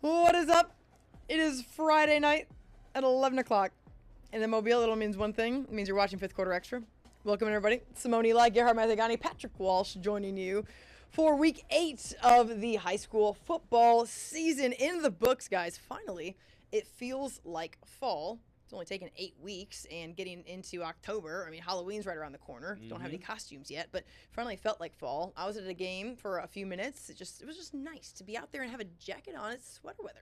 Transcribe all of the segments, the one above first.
What is up? It is Friday night at 11 o'clock. In the Mobile, it only means one thing. It means you're watching Fifth Quarter Extra. Welcome, everybody. Simone Eli, Gerhard Mathagani, Patrick Walsh joining you for Week 8 of the high school football season in the books, guys. Finally, it feels like fall. It's only taken 8 weeks, and getting into October, I mean, Halloween's right around the corner. Don't have any costumes yet, but finally felt like fall. I was at a game for a few minutes. It was just nice to be out there and have a jacket on. It's sweater weather.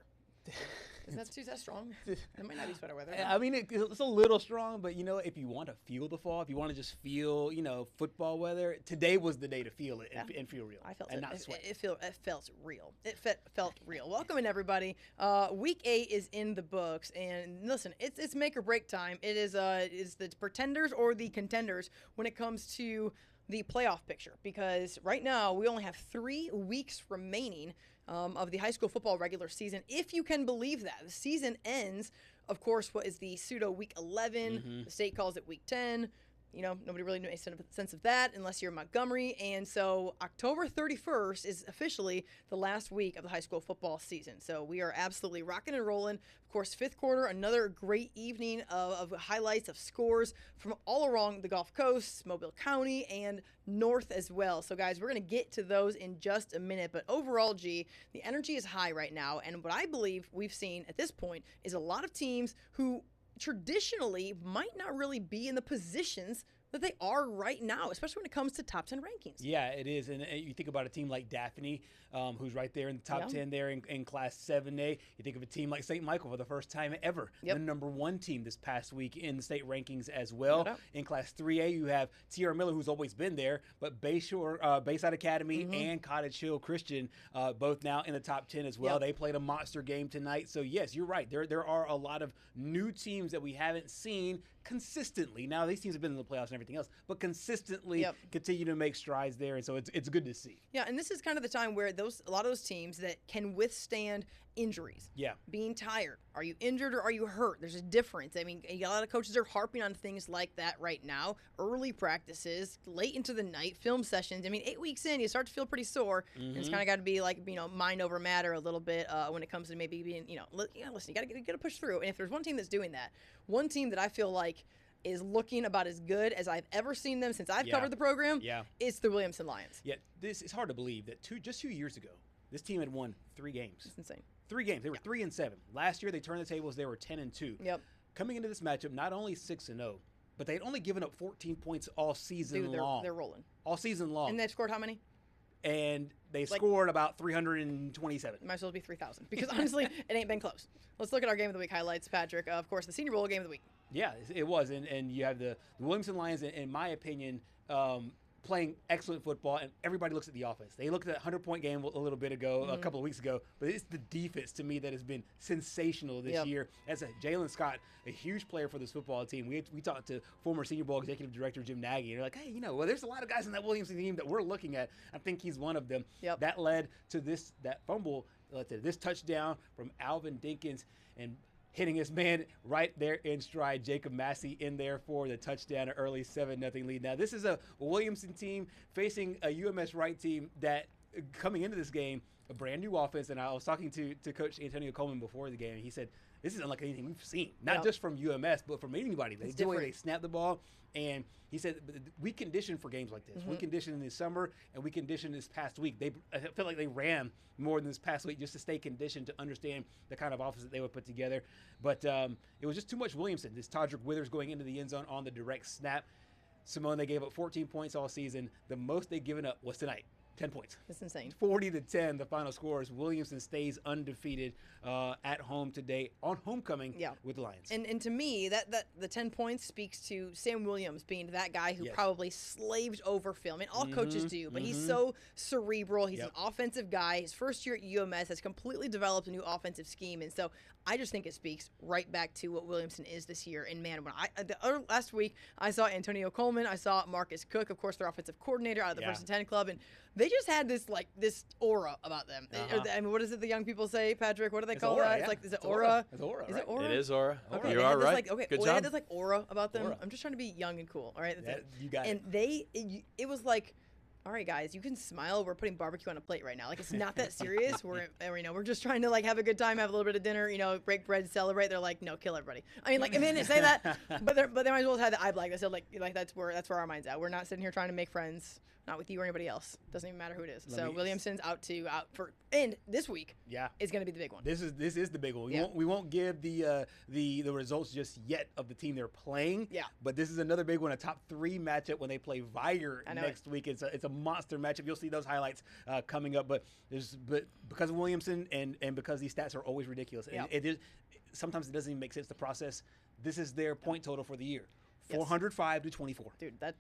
Isn't that strong? It might not be sweater weather. I mean, it's a little strong, but, if you want to feel the fall, if you want to just feel, football weather, today was the day to feel it and feel real. I felt and it. not sweat. It felt real. It felt real. Welcome in, everybody. Week 8 is in the books, and listen, it's make or break time. It is the pretenders or the contenders when it comes to the playoff picture, because right now we only have 3 weeks remaining of the high school football regular season, if you can believe that. The season ends, of course, what is the pseudo Week 11. The state calls it Week 10. Nobody really knows any sense of that unless you're in Montgomery. And so October 31st is officially the last week of the high school football season. So we are absolutely rocking and rolling. Of course, fifth quarter, another great evening of highlights of scores from all around the Gulf Coast, Mobile County, and north as well. So, guys, we're going to get to those in just a minute. But overall, G, the energy is high right now. And what I believe we've seen at this point is a lot of teams who traditionally might not really be in the positions that they are right now, especially when it comes to top 10 rankings. Yeah, it is. And you think about a team like Daphne, who's right there in the top 10 there in Class 7A. You think of a team like St. Michael for the first time ever, the number 1 team this past week in the state rankings as well. In Class 3A, you have T.R. Miller, who's always been there, but Bayside Academy and Cottage Hill Christian, both now in the top 10 as well. They played a monster game tonight. So, yes, you're right. There are a lot of new teams that we haven't seen consistently. Now, these teams have been in the playoffs and everything else, but consistently continue to make strides there, and so it's good to see. Yeah, and this is kind of the time where a lot of those teams that can withstand injuries, being tired. Are you injured or are you hurt? There's a difference. I mean, a lot of coaches are harping on things like that right now. Early practices, late into the night, film sessions. I mean, 8 weeks in, you start to feel pretty sore, and it's kind of got to be like, mind over matter a little bit when it comes to maybe being, listen, you got to push through. And if there's one team that's doing that, one team that I feel like is looking about as good as I've ever seen them since I've covered the program, it's the Williamson Lions. Yeah, it's hard to believe that just 2 years ago, this team had won 3 games. It's insane. 3 games. They were 3-7. Last year, they turned the tables. They were 10-2. Yep. Coming into this matchup, not only 6-0, but they'd only given up 14 points all season long. They're rolling. All season long. And they've scored how many? And they scored about 327. It might as well be 3,000 because honestly, it ain't been close. Let's look at our Game of the Week highlights, Patrick. Of course, the Senior Bowl Game of the Week. Yeah, it was. And you have the Williamson Lions, in my opinion, playing excellent football, and everybody looks at the offense. They looked at that 100-point game a little bit ago, a couple of weeks ago, but it's the defense to me that has been sensational this year. As Jalen Scott, a huge player for this football team. We talked to former Senior Bowl Executive Director Jim Nagy, and they're like, hey, there's a lot of guys in that Williamson team that we're looking at. I think he's one of them. That led to that fumble, this touchdown from Alvin Dinkins, and hitting his man right there in stride. Jacob Massey in there for the touchdown, an early 7-0 lead. Now, this is a Williamson team facing a UMS Wright team that, coming into this game, a brand new offense. And I was talking to Coach Antonio Coleman before the game, and he said, this is unlike anything we've seen, not just from UMS, but from anybody. The way they snap the ball. And he said, we conditioned for games like this. We conditioned in the summer, and we conditioned this past week. I felt like they ran more than this past week just to stay conditioned to understand the kind of offense that they would put together. But it was just too much Williamson. This Todrick Withers going into the end zone on the direct snap. Simone, they gave up 14 points all season. The most they've given up was tonight. 10 points. That's insane. 40-10, the final score is Williamson stays undefeated at home today on homecoming with the Lions. And to me, that the 10 points speaks to Sam Williams being that guy who probably slaved over film. I mean, all coaches do, but he's so cerebral. He's an offensive guy. His first year at UMS has completely developed a new offensive scheme. And so I just think it speaks right back to what Williamson is this year. And, man, when last week I saw Antonio Coleman. I saw Marcus Cook, of course, their offensive coordinator out of the First and 10 Club. And they just had this aura about them. I mean, what is it the young people say, Patrick? What do they call that? It's like, is it aura? It's aura. Is it aura? It is aura. Okay. You are right. Good job. They had this aura about them. Aura. I'm just trying to be young and cool. All right. You got it. And it was like all right, guys, you can smile. We're putting barbecue on a plate right now. Like, it's not that serious. We're just trying to, like, have a good time, have a little bit of dinner, break bread, celebrate. They're like, no, kill everybody. I mean, they say that, but they might as well have the eye black. They said, like that's where our mind's at. We're not sitting here trying to make friends. Not with you or anybody else. Doesn't even matter who it is. So Williamson's out for, and this week is going to be the big one. This is the big one. We won't give the results just yet of the team they're playing. Yeah. But this is another big one, a top 3 matchup when they play Viger next week. It's a monster matchup. You'll see those highlights coming up. But because of Williamson and because these stats are always ridiculous, and sometimes it doesn't even make sense to process. This is their point total for the year. 405 to 24. Dude, that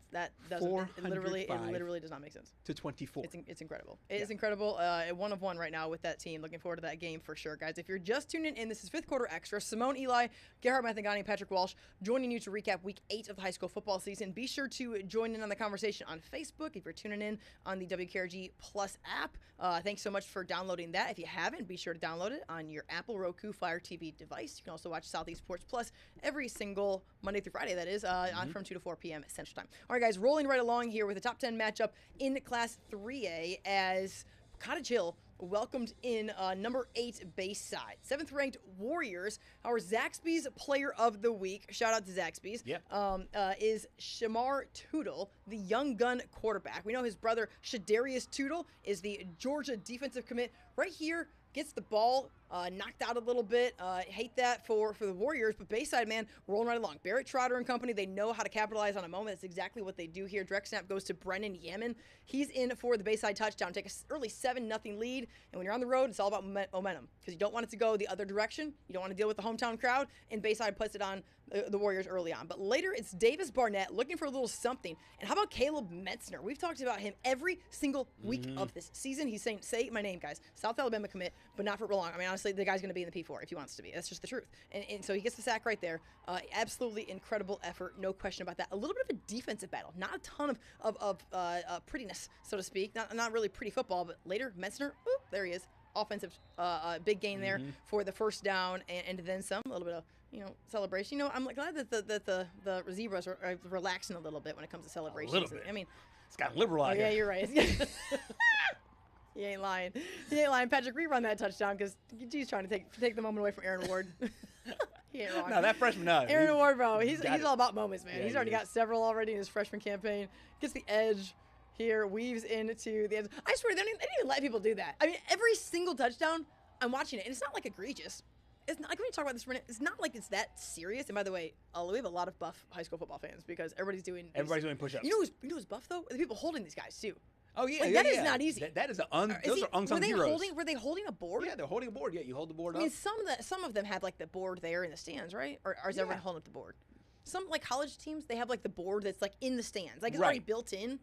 doesn't it literally does not make sense. To 24. It's incredible. It is incredible. 1 of 1 right now with that team. Looking forward to that game for sure, guys. If you're just tuning in, this is 5th quarter extra. Simone Eli, Gerhard Mathangani, and Patrick Walsh joining you to recap week 8 of the high school football season. Be sure to join in on the conversation on Facebook if you're tuning in on the WKRGplus app. Thanks so much for downloading that. If you haven't, be sure to download it on your Apple, Roku, Fire TV device. You can also watch Southeast Sports Plus every single Monday through Friday, that is, on from 2 to 4 p.m. Central Time. All right, guys, rolling right along here with the top 10 matchup in Class 3A as Cottage Hill welcomed in number 8 Bayside. 7th-ranked Warriors. Our Zaxby's Player of the Week, shout out to Zaxby's, is Shamar Tootle, the young gun quarterback. We know his brother, Shadarius Tootle, is the Georgia defensive commit. Right here, gets the ball knocked out a little bit. Hate that for the Warriors, but Bayside, man, rolling right along. Barrett Trotter and company, they know how to capitalize on a moment. That's exactly what they do here. Direct snap goes to Brennan Yemen. He's in for the Bayside touchdown. Take an early 7-0 lead, and when you're on the road, it's all about momentum because you don't want it to go the other direction. You don't want to deal with the hometown crowd, and Bayside puts it on the Warriors early on. But later, it's Davis Barnett looking for a little something. And how about Caleb Metzner? We've talked about him every single week of this season. He's saying, say my name, guys. South Alabama commit, but not for real long. I mean, honestly, the guy's going to be in the P4 if he wants to be. That's just the truth. And so he gets the sack right there. Absolutely incredible effort. No question about that. A little bit of a defensive battle. Not a ton of prettiness, so to speak. Not really pretty football, but later, Metzner, there he is. Offensive big gain there for the first down and then some. A little bit of celebration. I'm glad that the zebras are relaxing a little bit when it comes to celebrations. A little bit. I mean, it's got liberal out here. Yeah, you're right. He ain't lying. Patrick, rerun that touchdown because he's trying to take the moment away from Aaron Ward. He ain't wrong. No, that freshman, no. Aaron Ward, bro. He's all about moments, man. He's already got several already in his freshman campaign. Gets the edge here, weaves into the end. I swear, they didn't even let people do that. I mean, every single touchdown, I'm watching it, and it's not like egregious. It's not like when you talk about this, it's not like it's that serious. And by the way, we have a lot of buff high school football fans because everybody's doing push-ups. You know who's buff though? The people holding these guys too. Oh yeah, that is not easy. That is those are unsung heroes. Were they holding a board? Yeah, they're holding a board. Yeah, you hold the board up. I mean, some of them have like the board there in the stands, right? Or is everyone holding up the board? Some like college teams, they have like the board that's like in the stands, like it's already built in,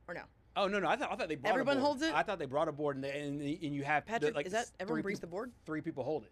or no? Oh no! I thought they brought everyone a board. holds it. I thought they brought a board and you have Patrick. Is that everyone brings the board? 3 people hold it.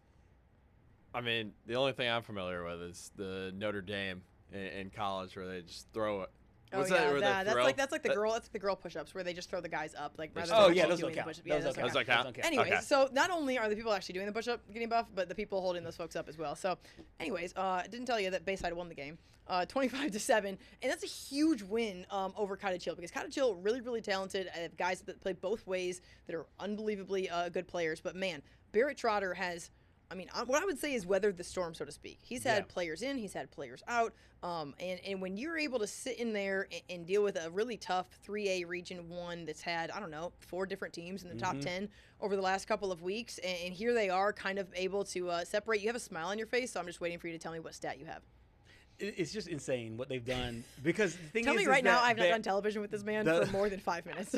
I mean, the only thing I'm familiar with is the Notre Dame in college where they just throw it. That's like the girl push-ups where they just throw the guys up like rather than those don't count. Those don't count. Anyways, so not only are the people actually doing the push-up getting buff, but the people holding those folks up as well. So, anyways, I didn't tell you that Bayside won the game, 25-7, and that's a huge win over Cottage Hill because Cottage Hill really, really talented guys that play both ways that are unbelievably good players. But man, Barrett Trotter has. I mean, what I would say is weathered the storm, so to speak. He's had players in, he's had players out, and when you're able to sit in there and deal with a really tough 3A Region 1 that's had, 4 different teams in the top 10 over the last couple of weeks, and here they are kind of able to separate. You have a smile on your face, so I'm just waiting for you to tell me what stat you have. It's just insane what they've done. Because the thing tell me right now I've not done television with this man for more than 5 minutes.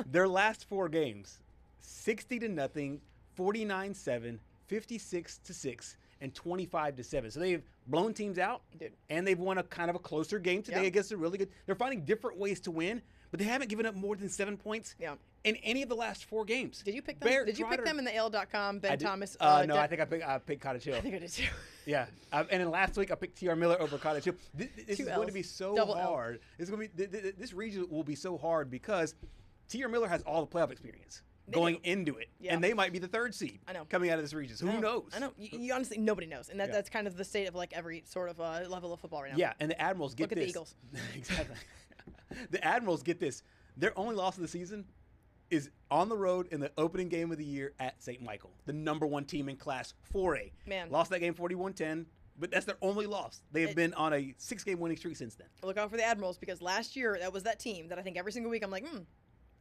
Their last 4 games, 60-0, 49-7, 56-6, and 25-7. So they've blown teams out, and they've won a kind of a closer game today against a really good. They're finding different ways to win, but they haven't given up more than 7 points in any of the last 4 games. Did you pick them? Did you pick them in the AL.com? Ben Thomas? No, I think I picked Cottage Hill. I think I did too. Yeah, and then last week I picked TR Miller over Cottage Hill. This is going to be so hard. It's going to be this region will be so hard because TR Miller has all the playoff experience. Going into it, and they might be the 3rd seed coming out of this region. So who knows? I know. You honestly, nobody knows, and that's kind of the state of like every sort of level of football right now. Yeah, and the Admirals get this. Look at the Eagles. Exactly. The Admirals get this. Their only loss of the season is on the road in the opening game of the year at St. Michael, the #1 team in Class 4A. Man. Lost that game 41-10, but that's their only loss. They have been on a 6-game winning streak since then. Look out for the Admirals, because last year that was that team that I think every single week I'm like,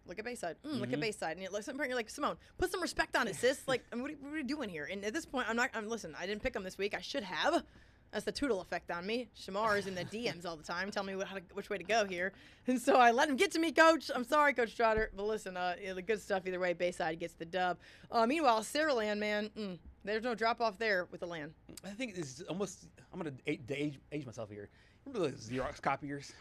look at Bayside. Look at Bayside. And you're like, Simone, put some respect on it, sis. Like, what are you doing here? And at this point, listen, I didn't pick them this week. I should have. That's the Tootle effect on me. Shamar is in the DMs all the time telling me which way to go here. And so I let him get to me, Coach. I'm sorry, Coach Trotter. But listen, the good stuff either way. Bayside gets the dub. Meanwhile, Saraland, man, there's no drop-off there with the land. I think this is almost – I'm going to age myself here. Remember those Xerox copiers?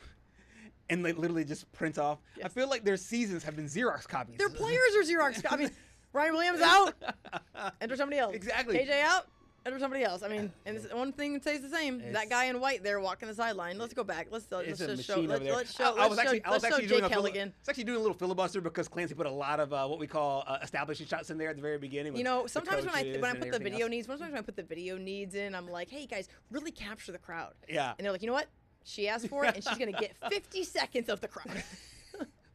And they literally just print off. Yes. I feel like their seasons have been Xerox copies. Their players are Xerox copies. Ryan Williams out. Enter somebody else. Exactly. KJ out. Enter somebody else. I mean, and one thing stays the same. That guy in white there walking the sideline. Let's go back. Let's just show. Let's show. I was actually doing a little filibuster because Clancy put a lot of what we call establishing shots in there at the very beginning. Sometimes when I put the video needs, sometimes when I put the video needs in, I'm like, hey guys, really capture the crowd. Yeah. And they're like, you know what? She asked for it, and she's gonna get 50 seconds of the crowd.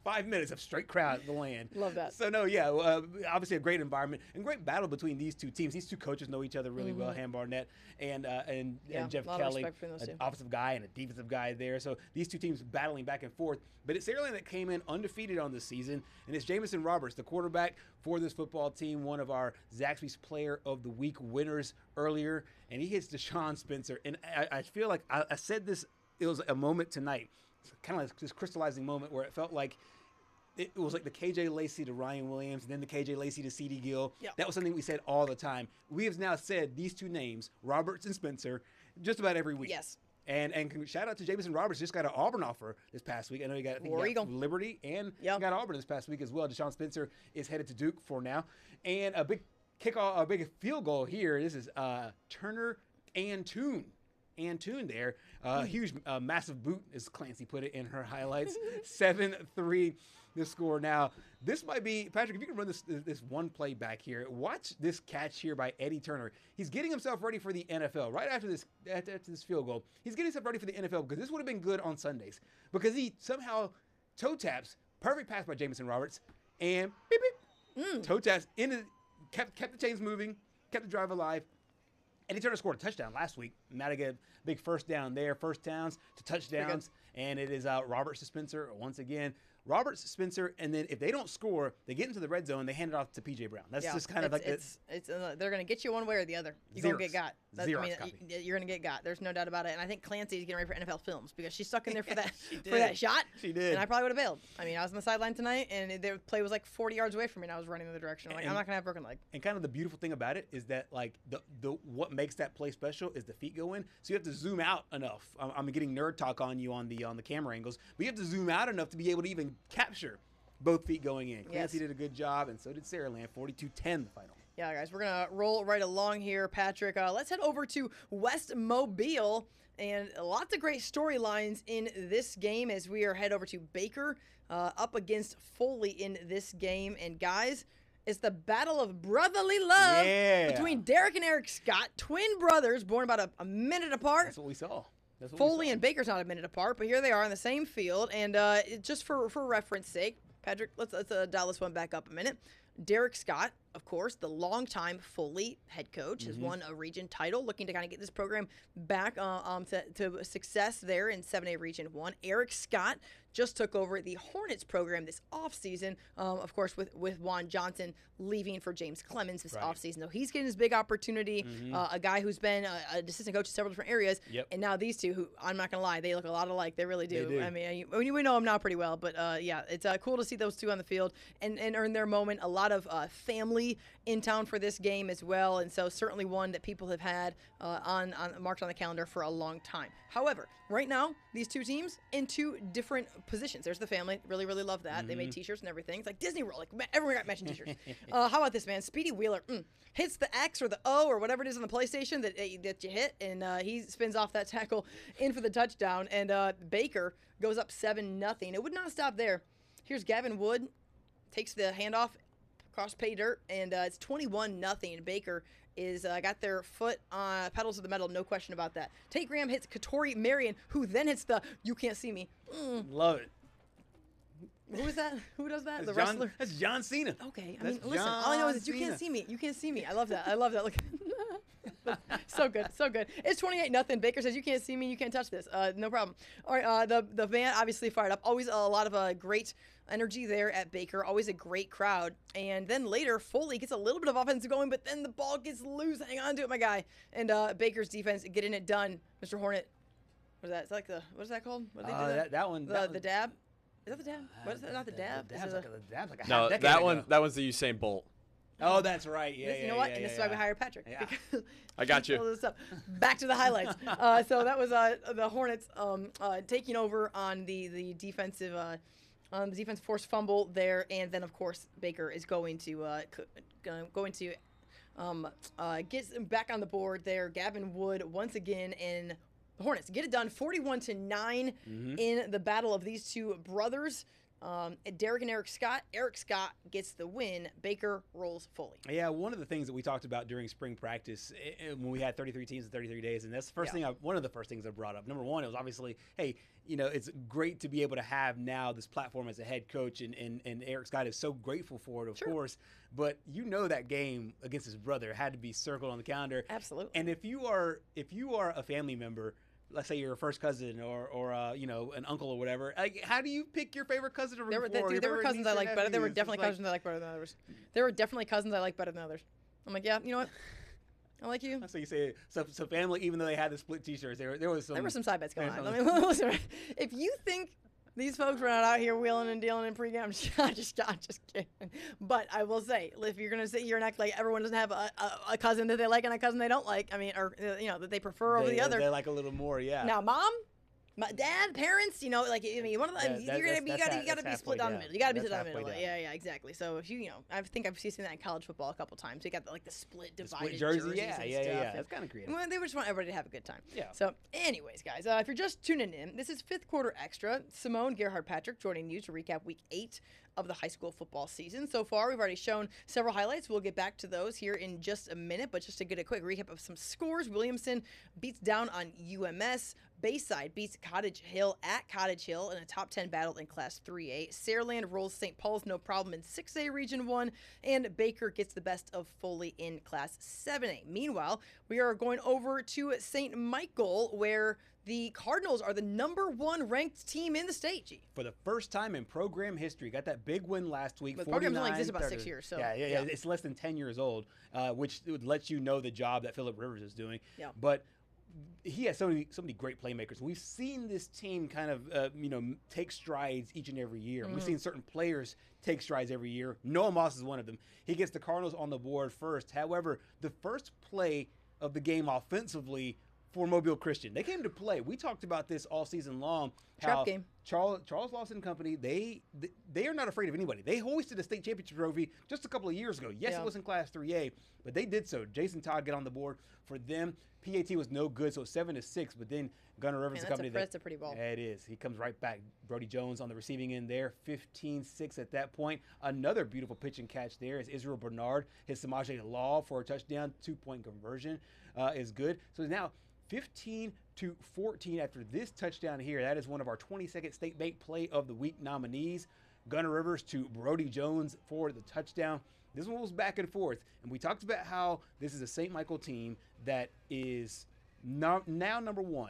5 minutes of straight crowd at the land. Love that. So, obviously a great environment and great battle between these two teams. These two coaches know each other really well, Han Barnett and Jeff Kelly, an offensive guy and a defensive guy there. So these two teams battling back and forth. But it's Saraland that came in undefeated on this season, and it's Jamison Roberts, the quarterback for this football team, one of our Zaxby's Player of the Week winners earlier, and he hits Deshaun Spencer. And I feel like I said this, it was a moment tonight, kind of like this crystallizing moment where it felt like it was like the KJ Lacey to Ryan Williams, and then the KJ Lacey to C.D. Gill. Yep. That was something we said all the time. We have now said these two names, Roberts and Spencer, just about every week. Yes. And shout out to Jamison Roberts, just got an Auburn offer this past week. I know he got Liberty and got Auburn this past week as well. Deshaun Spencer is headed to Duke for now. And a big kickoff, a big field goal here. This is Turner and Toon. Antune there. Huge, massive boot, as Clancy put it in her highlights. 7-3 the score. Now, this might be, Patrick, if you can run this one play back here, watch this catch here by Eddie Turner. He's getting himself ready for the NFL. Right after this field goal, he's getting himself ready for the NFL because this would have been good on Sundays. Because he somehow toe taps, perfect pass by Jamison Roberts, and beep, beep, toe taps, kept the chains moving, kept the drive alive. Eddie Turner scored a touchdown last week. Now to get a big first down there, first downs to touchdowns. And it is Roberts to Spencer once again. Roberts, Spencer, and then if they don't score, they get into the red zone, they hand it off to P.J. Brown. That's just kind of like this. They're going to get you one way or the other. You're going to get got. You're going to get got. There's no doubt about it. And I think Clancy is getting ready for NFL Films because she's stuck in there for that shot. She did. And I probably would have bailed. I mean, I was on the sideline tonight, and the play was like 40 yards away from me, and I was running in the direction. I'm like, I'm not going to have a broken leg. And kind of the beautiful thing about it is that, like, the what makes that play special is the feet go in. So you have to zoom out enough. I'm getting nerd talk on you on the camera angles, but you have to zoom out enough to be able to even capture both feet going in. Clancy did a good job, and so did Saraland. 42-10 the final. Yeah, guys, we're going to roll right along here, Patrick. Let's head over to West Mobile, and lots of great storylines in this game as we are head over to Baker up against Foley in this game. And, guys, it's the battle of brotherly love between Derek and Eric Scott, twin brothers born about a minute apart. That's what we saw. Foley and Baker's not a minute apart, but here they are on the same field. And just for reference sake, Patrick, let's dial this one back up a minute. Derek Scott, of course, the longtime Foley head coach, has won a region title, looking to kind of get this program back to success there in 7A Region 1. Eric Scott just took over the Hornets program this offseason, of course, with Juan Johnson leaving for James Clemens this offseason. So he's getting his big opportunity, a guy who's been an assistant coach in several different areas. Yep. And now these two, who I'm not going to lie, they look a lot alike. They really do. I mean, we know them now pretty well. But, it's cool to see those two on the field and earn their moment. A lot of family in town for this game as well. And so certainly one that people have had marked on the calendar for a long time. However, right now, these two teams in two different positions. There's the family. Really, really love that. They made T-shirts and everything. It's like Disney World. Like everyone got matching T-shirts. How about this, man? Speedy Wheeler hits the X or the O or whatever it is on the PlayStation that you hit, and he spins off that tackle in for the touchdown. And Baker goes up 7-0. It would not stop there. Here's Gavin Wood, takes the handoff across pay dirt, and it's 21-0. Baker is got their foot on pedals of the metal, no question about that. Tate Graham hits Katori Marion, who then hits the "you can't see me." Love it. Who is that? Who does that? That's The wrestler? That's John Cena. Okay. I That's mean, listen, John all I know is that you Cena. can't see me. You can't see me. I love that. I love that. Look. So good. So good. It's 28-0. Baker says, you can't see me. You can't touch this. No problem. All right. The band obviously fired up. Always a lot of great energy there at Baker. Always a great crowd. And then later, Foley gets a little bit of offense going, but then the ball gets loose. Hang on to it, my guy. And Baker's defense getting it done. Mr. Hornet. What is that? It's like what is that called? What do they do that? That one. The dab? Is that the dab? What is that? Not the dab? The dab's like a No, half decade that ago. one. That one's the Usain Bolt. Oh, that's right. Yeah, You know what? And this is why we hired Patrick. Yeah. Because I got he you. pulled this up. Back to the highlights. So that was the Hornets taking over on the defensive forced fumble there, and then of course Baker is going to get back on the board there. Gavin Wood once again, and the Hornets get it done 41-9 in the battle of these two brothers. Derek and Eric Scott. Eric Scott gets the win. Baker rolls Foley. Yeah, one of the things that we talked about during spring practice when we had 33 teams in 33 days, and that's the first thing. One of the first things I brought up. Number one, it was obviously, hey, it's great to be able to have now this platform as a head coach, and Eric Scott is so grateful for it, of course. But that game against his brother had to be circled on the calendar. Absolutely. And if you are a family member, let's say you're a first cousin or an uncle or whatever. Like, how do you pick your favorite cousin to root for? There were cousins I liked better. There were definitely cousins I liked better than others. There were definitely cousins I liked better than others. I'm like, yeah, you know what? I like you. So you say so family, even though they had the split T-shirts, there were some side bets going on. I mean, listen, if you think these folks were not out here wheeling and dealing in pregame, I'm just kidding. But I will say, if you're gonna sit here and act like everyone doesn't have a cousin that they like and a cousin they don't like, I mean, or that they prefer over the other, they like a little more, yeah. Now, mom, my dad, parents, one of them, you gotta be split down the middle. You gotta be split down the middle. Yeah, exactly. So if I think I've seen that in college football a couple times. You got the split divided jerseys and stuff. Yeah. That's kind of creative. Well, they just want everybody to have a good time. Yeah. So, anyways, guys, if you're just tuning in, this is Fifth Quarter Extra. Simone Gerhard Patrick joining you to recap Week 8 of the high school football season. So far, we've already shown several highlights. We'll get back to those here in just a minute, but just to get a quick recap of some scores, Williamson beats down on UMS. Bayside beats Cottage Hill at Cottage Hill in a top 10 battle in Class 3A. Saraland rolls St. Paul's no problem in 6A Region 1, and Baker gets the best of Foley in Class 7A. Meanwhile, we are going over to St. Michael, where the Cardinals are the #1 ranked team in the state, G. For the first time in program history, got that big win last week. But the program's only existed about 6 years. So yeah. It's less than 10 years old, which would let you know the job that Phillip Rivers is doing. Yeah. But he has so many great playmakers. We've seen this team kind of take strides each and every year. We've seen certain players take strides every year. Noah Moss is one of them. He gets the Cardinals on the board first. However, the first play of the game offensively for Mobile Christian, they came to play. We talked about this all season long. Trap game. Charles Lawson Company, they are not afraid of anybody. They hoisted a state championship trophy just a couple of years ago. Yes, it was in Class 3A, but they did so. Jason Todd got on the board for them. PAT was no good, so 7-6. But then Gunnar Rivers Company. That's a pretty ball. Yeah, it is. He comes right back. Brody Jones on the receiving end there, 15-6 at that point. Another beautiful pitch and catch there is Israel Bernard. His Samaje Law for a touchdown, 2-point conversion is good. So now 15-14 after this touchdown here. That is one of our 22nd State Bank Play of the Week nominees. Gunnar Rivers to Brody Jones for the touchdown. This one was back and forth, and we talked about how this is a St. Michael team that is now #1.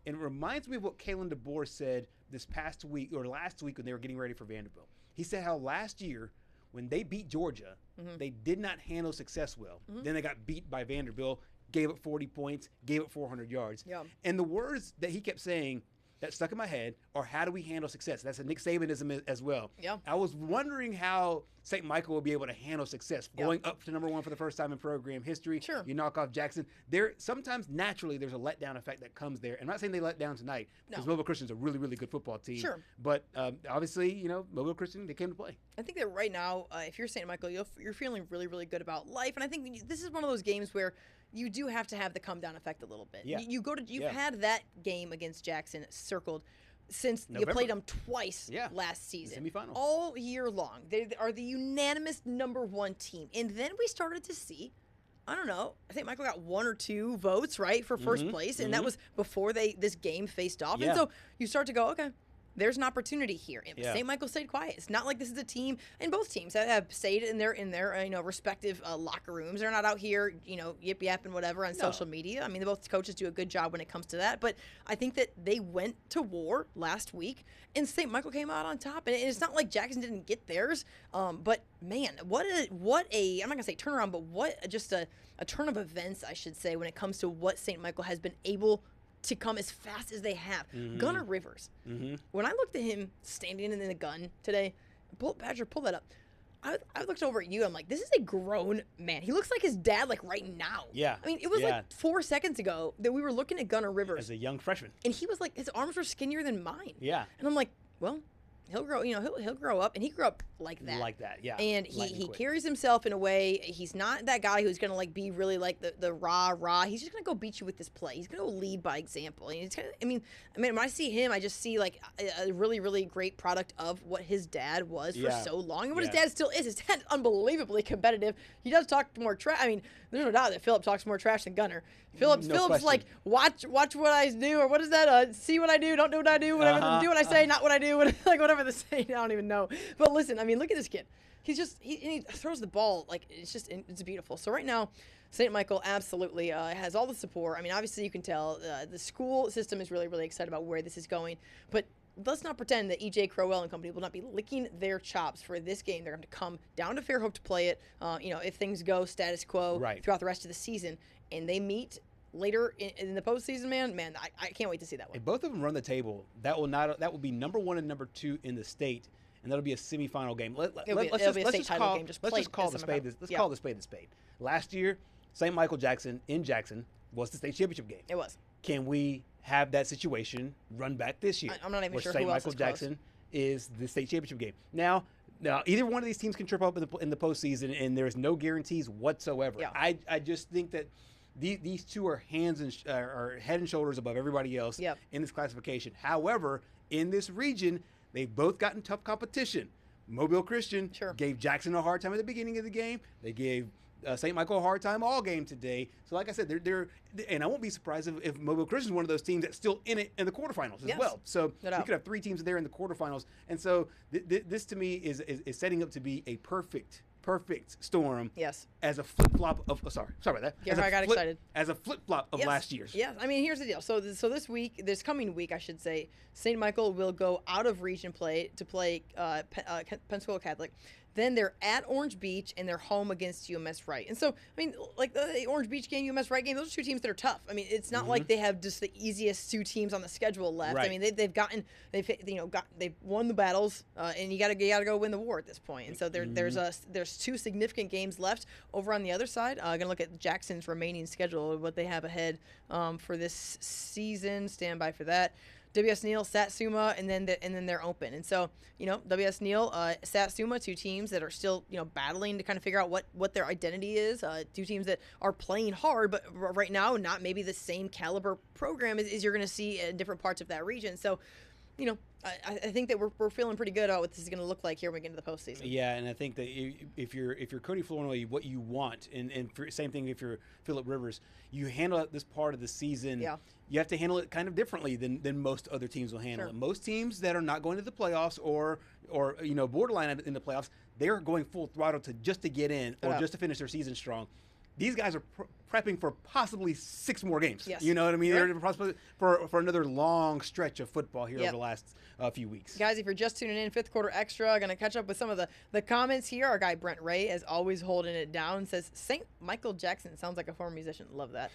And it reminds me of what Kalen DeBoer said this past week or last week when they were getting ready for Vanderbilt. He said how last year when they beat Georgia, they did not handle success well. Then they got beat by Vanderbilt, gave up 40 points, gave up 400 yards. Yeah. And the words that he kept saying that stuck in my head are, how do we handle success? That's a Nick Sabanism as well. Yeah. I was wondering how St. Michael will be able to handle success. Going up to #1 for the first time in program history. Sure. You knock off Jackson. Sometimes naturally there's a letdown effect that comes there. I'm not saying they let down tonight because Mobile Christian's a really, really good football team. Sure. But obviously, Mobile Christian, they came to play. I think that right now, if you're St. Michael, you're feeling really, really good about life. And I think this is one of those games where you do have to have the come down effect a little bit. Yeah. You've had that game against Jackson circled since November. you played them twice last season. Semifinals. All year long. They are the unanimous #1 team. And then we started to see, I don't know, I think Michael got 1 or 2 votes, right, for first place. And that was before this game faced off. Yeah. And so you start to go, okay, there's an opportunity here. And Yeah. St. Michael stayed quiet. It's not like this is a team, and both teams have stayed in their respective locker rooms. They're not out here, yip yapping whatever on social media. I mean, both coaches do a good job when it comes to that. But I think that they went to war last week, and St. Michael came out on top. And it's not like Jackson didn't get theirs. But man, what a I'm not gonna say turnaround, but what just a turn of events, I should say, when it comes to what St. Michael has been able to come as fast as they have. Gunnar Rivers. When I looked at him standing in the gun today, Badger, pull that up. I looked over at you. I'm like, this is a grown man. He looks like his dad, like right now. Yeah. I mean, it was like 4 seconds ago that we were looking at Gunnar Rivers as a young freshman, and he was like, his arms were skinnier than mine. Yeah. And I'm like, well, he'll grow. He'll grow up, and he grew up like that. Like that, yeah. And he carries himself in a way. He's not that guy who's gonna like be really like the rah. He's just gonna go beat you with this play. He's gonna go lead by example. And he's kind of, I mean, when I see him, I just see like a really, really great product of what his dad was for so long, and what his dad still is. His dad's unbelievably competitive. He does talk more trash. I mean, there's no doubt that Philip talks more trash than Gunnar. Philip's like, watch what I do, or what is that? See what I do, don't do what I do, whatever. Do what I say, not what I do. Like whatever the saying, I don't even know. But listen, I mean, look at this kid. He's just he throws the ball like it's beautiful. So right now, St. Michael absolutely has all the support. I mean, obviously you can tell the school system is really, really excited about where this is going. But let's not pretend that E.J. Crowell and company will not be licking their chops for this game. They're going to come down to Fairhope to play it. If things go status quo throughout the rest of the season, and they meet later in the postseason, man, I can't wait to see that one. If both of them run the table, that will be number 1 and number 2 in the state, and that'll be a semifinal game. Let's just call the spade the spade. Last year, St. Michael Jackson in Jackson was the state championship game. It was. Can we have that situation run back this year? I'm not even sure St. who else Michael is Jackson is the state championship game. Now, either one of these teams can trip up in the postseason, and there's no guarantees whatsoever. Yeah. I just think that these two are are head and shoulders above everybody else in this classification. However, in this region, they've both gotten tough competition. Mobile Christian gave Jackson a hard time at the beginning of the game. They gave St. Michael a hard time all game today. So like I said, they're and I won't be surprised if Mobile Christian is one of those teams that's still in it in the quarterfinals as well. So you could have 3 teams there in the quarterfinals. And so this to me is setting up to be a perfect storm. Yes. As a flip-flop of sorry about that. Yeah, I got excited. As a flip-flop of last year's. Yes. I mean, here's the deal. So this coming week, I should say, St. Michael will go out of region play to play Pensacola Catholic. Then they're at Orange Beach, and they're home against UMS Wright. And so, I mean, like the Orange Beach game, UMS Wright game, those are 2 teams that are tough. I mean, it's not like they have just the easiest 2 teams on the schedule left. Right. I mean, they've won the battles, and you gotta go win the war at this point. And so there's 2 significant games left over on the other side. Gonna look at Jackson's remaining schedule, what they have ahead for this season. Stand by for that. W.S. Neal, Satsuma, and then they're open. And so, W.S. Neal, Satsuma, 2 teams that are still, battling to kind of figure out what their identity is. 2 teams that are playing hard, but right now not maybe the same caliber program as you're going to see in different parts of that region. So, I think that we're feeling pretty good about what this is going to look like here when we get into the postseason. Yeah, and I think that if you're Cody Flournoy, what you want, and same thing if you're Philip Rivers, you handle this part of the season. Yeah. You have to handle it kind of differently than most other teams will handle it. Most teams that are not going to the playoffs or borderline in the playoffs, they're going full throttle just to get in or just to finish their season strong. These guys are prepping for possibly 6 more games. Yes. You know what I mean? Right. They're possibly for another long stretch of football here over the last few weeks. Guys, if you're just tuning in, 5th quarter extra, going to catch up with some of the comments here. Our guy Brent Ray is always holding it down. Says, St. Michael Jackson sounds like a former musician. Love that.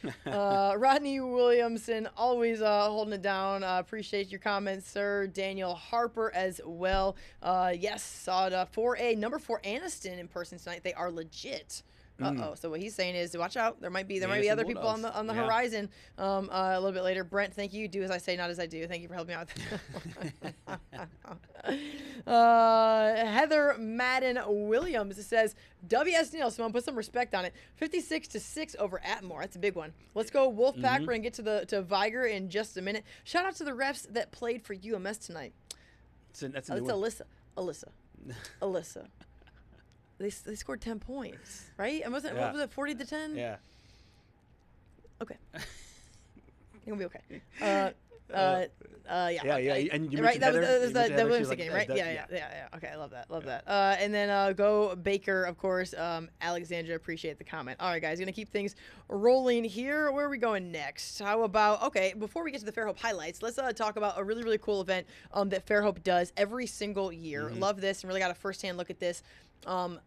Rodney Williamson, always holding it down. Appreciate your comments, sir. Daniel Harper as well. Yes, saw it 4A, number 4 Aniston in person tonight. They are legit. So what he's saying is, watch out. There might be other people on the horizon a little bit later. Brent, thank you. Do as I say, not as I do. Thank you for helping me out with that. Heather Madden Williams says, W.S. Neal, someone put some respect on it. 56-6 over Atmore. That's a big one. Let's go Wolfpack. We're gonna get to Viger in just a minute. Shout out to the refs that played for UMS tonight. That's Alyssa. They scored 10 points, right? And what was it, 40-10? Yeah. Okay. You're going to be okay. Yeah. And you Right, mentioned that was Heather. the You mentioned Heather. She was Williamson like, game, that- right? that- Yeah. Okay, I love that. And then go Baker, of course. Alexandra, appreciate the comment. All right, guys, gonna keep things rolling here. Where are we going next? How about, okay, before we get to the Fairhope highlights, let's talk about a really, really cool event that Fairhope does every single year. Love this and really got a firsthand look at this.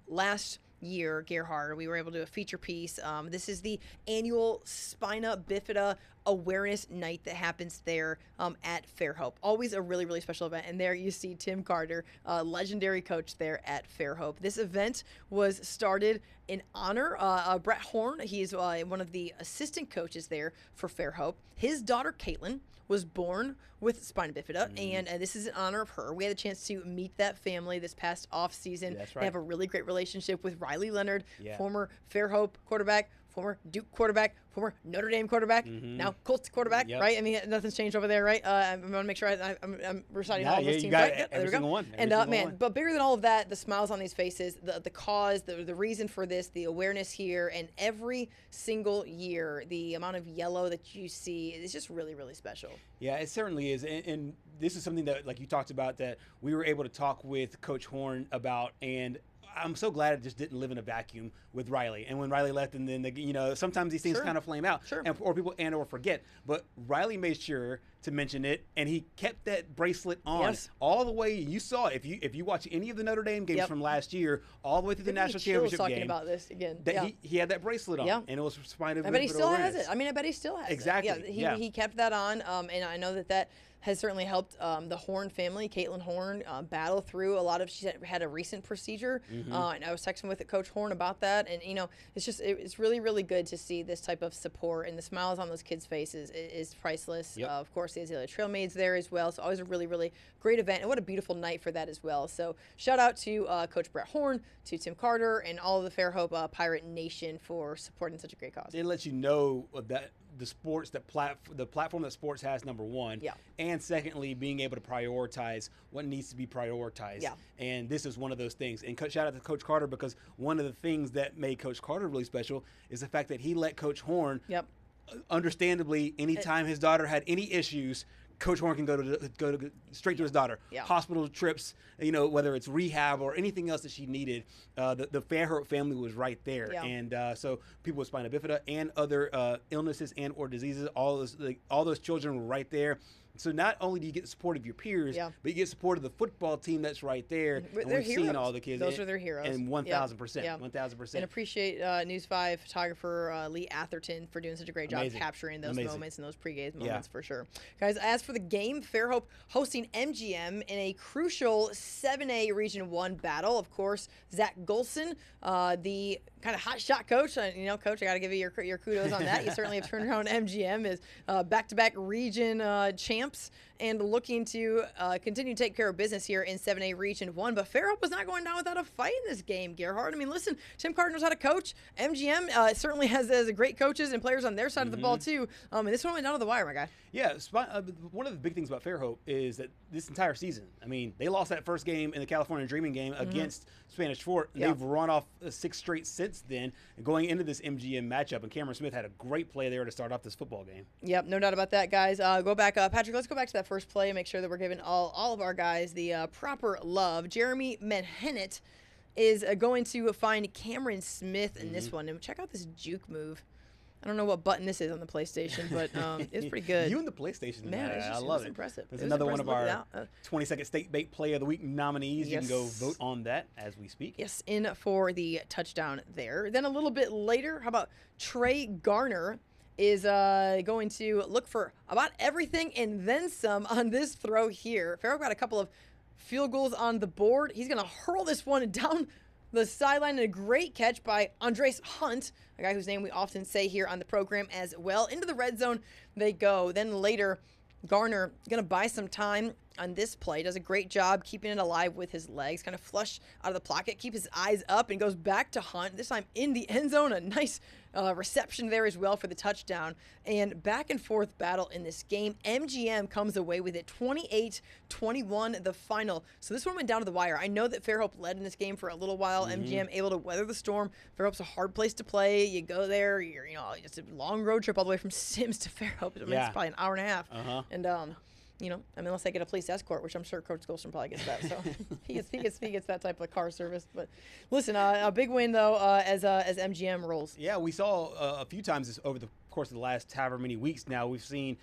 Last year, Gerhard, we were able to do a feature piece. This is the annual Spina Bifida Awareness Night that happens there at Fairhope. Always a really, really special event. And there you see Tim Carter, legendary coach there at Fairhope. This event was started in honor of Brett Horn. He's one of the assistant coaches there for Fairhope. His daughter, Caitlin, was born with spina bifida, and this is in honor of her. We had a chance to meet that family this past off season. That's They right. have a really great relationship with Riley Leonard, Yeah. former Fairhope quarterback, former Duke quarterback, former Notre Dame quarterback, now Colts quarterback, Yep. right? I mean, nothing's changed over there, right? I want to make sure I'm reciting Yeah, all yeah, those you teams got right. it. Yep, Every there we go. single one. Every And single man, one. but bigger than all of that, the smiles on these faces, the cause, the reason for this, the awareness here, and every single year, the amount of yellow that you see is just really, really special. Yeah, it certainly is. And this is something that, like you talked about, that we were able to talk with Coach Horn about. And I'm so glad it just didn't live in a vacuum with Riley. And when Riley left, and then, sometimes these things Sure. kind of flame out. Sure. Or people or forget. But Riley made sure to mention it, and he kept that bracelet on Yes. all the way. You saw it. If you watch any of the Notre Dame games Yep. from last year, all the way through the Give me national chills championship talking game, about this again. that Yeah. he had that bracelet on. Yeah. And it was spina I bet he bifida still has awareness. it. I mean, I bet he still has Exactly, it. yeah. He kept that on, and I know that has certainly helped the Horn family, Caitlin Horn, battle through a lot of. She had a recent procedure, and I was texting with Coach Horn about that, and it's really, really good to see this type of support, and the smiles on those kids' faces is priceless. Yep. Of course, the Azalea Trail Maids there as well, so always a really, really great event, and what a beautiful night for that as well. So shout out to Coach Brett Horn, to Tim Carter, and all of the Fairhope Pirate Nation for supporting such a great cause. It lets you know that the sports the platform that sports has, number one, Yeah. and secondly, being able to prioritize what needs to be prioritized. Yeah. And this is one of those things. And shout out to Coach Carter, because one of the things that made Coach Carter really special is the fact that he let Coach Horn, Yep. understandably, anytime his daughter had any issues, Coach Horn can go to straight to his daughter. Yeah. Hospital trips, whether it's rehab or anything else that she needed. The Fairhope family was right there, Yeah. and so people with spina bifida and other illnesses and or diseases, all those children were right there. So not only do you get the support of your peers, Yeah. but you get support of the football team that's right there. And They're we've heroes. seen all the kids. Those are their heroes. And 1,000%. Yeah. 1,000%. And appreciate News 5 photographer Lee Atherton for doing such a great job Amazing. capturing those Amazing. moments and those pregame Yeah. moments for sure. Guys, as for the game, Fairhope hosting MGM in a crucial 7A Region 1 battle. Of course, Zach Golson, the kind of hot shot coach. Coach, I got to give you your kudos on that. You certainly have turned around MGM as back-to-back region champs and looking to continue to take care of business here in 7A Region 1. But Fairhope was not going down without a fight in this game, Gerhard. I mean, listen, Tim Carter knows how to coach. MGM certainly has great coaches and players on their side of the ball, too. And this one went down to the wire, my guy. Yeah, one of the big things about Fairhope is that this entire season, I mean, they lost that first game in the California Dreaming game against Spanish Fort. Yeah. They've run off 6 straight since then, going into this MGM matchup. And Cameron Smith had a great play there to start off this football game. Yep, no doubt about that, guys. Go back up. Patrick, let's go back to that first play and make sure that we're giving all of our guys the proper love. Jeremy Menhennet is going to find Cameron Smith in this one. And check out this juke move. I don't know what button this is on the PlayStation, but it's pretty good. You and the PlayStation, Man, it's I just- love it was it. impressive. There's It was another one impressive. of our Yeah. 22nd State Bait Play of the Week nominees. You can go Yes. vote on that as we speak. Yes, in for the touchdown there. Then a little bit later, how about Trey Garner is going to look for about everything and then some on this throw here. Farrell got a couple of field goals on the board. He's going to hurl this one down the sideline, and a great catch by Andres Hunt, a guy whose name we often say here on the program as well. Into the red zone they go. Then later, Garner going to buy some time on this play. Does a great job keeping it alive with his legs, kind of flush out of the pocket, keep his eyes up, and goes back to Hunt, this time in the end zone. A nice reception there as well for the touchdown. And back and forth battle in this game. MGM comes away with it 28-21 the final. So this one went down to the wire. I know that Fairhope led in this game for a little while. MGM able to weather the storm. Fairhope's a hard place to play. You go there, it's a long road trip all the way from Sims to Fairhope. I mean, it's probably an hour and a half. And unless I get a police escort, which I'm sure Coach Golson probably gets that. So he gets that type of car service. But listen, a big win though as MGM rolls. Yeah, we saw a few times over the course of the last however many weeks now. We've seen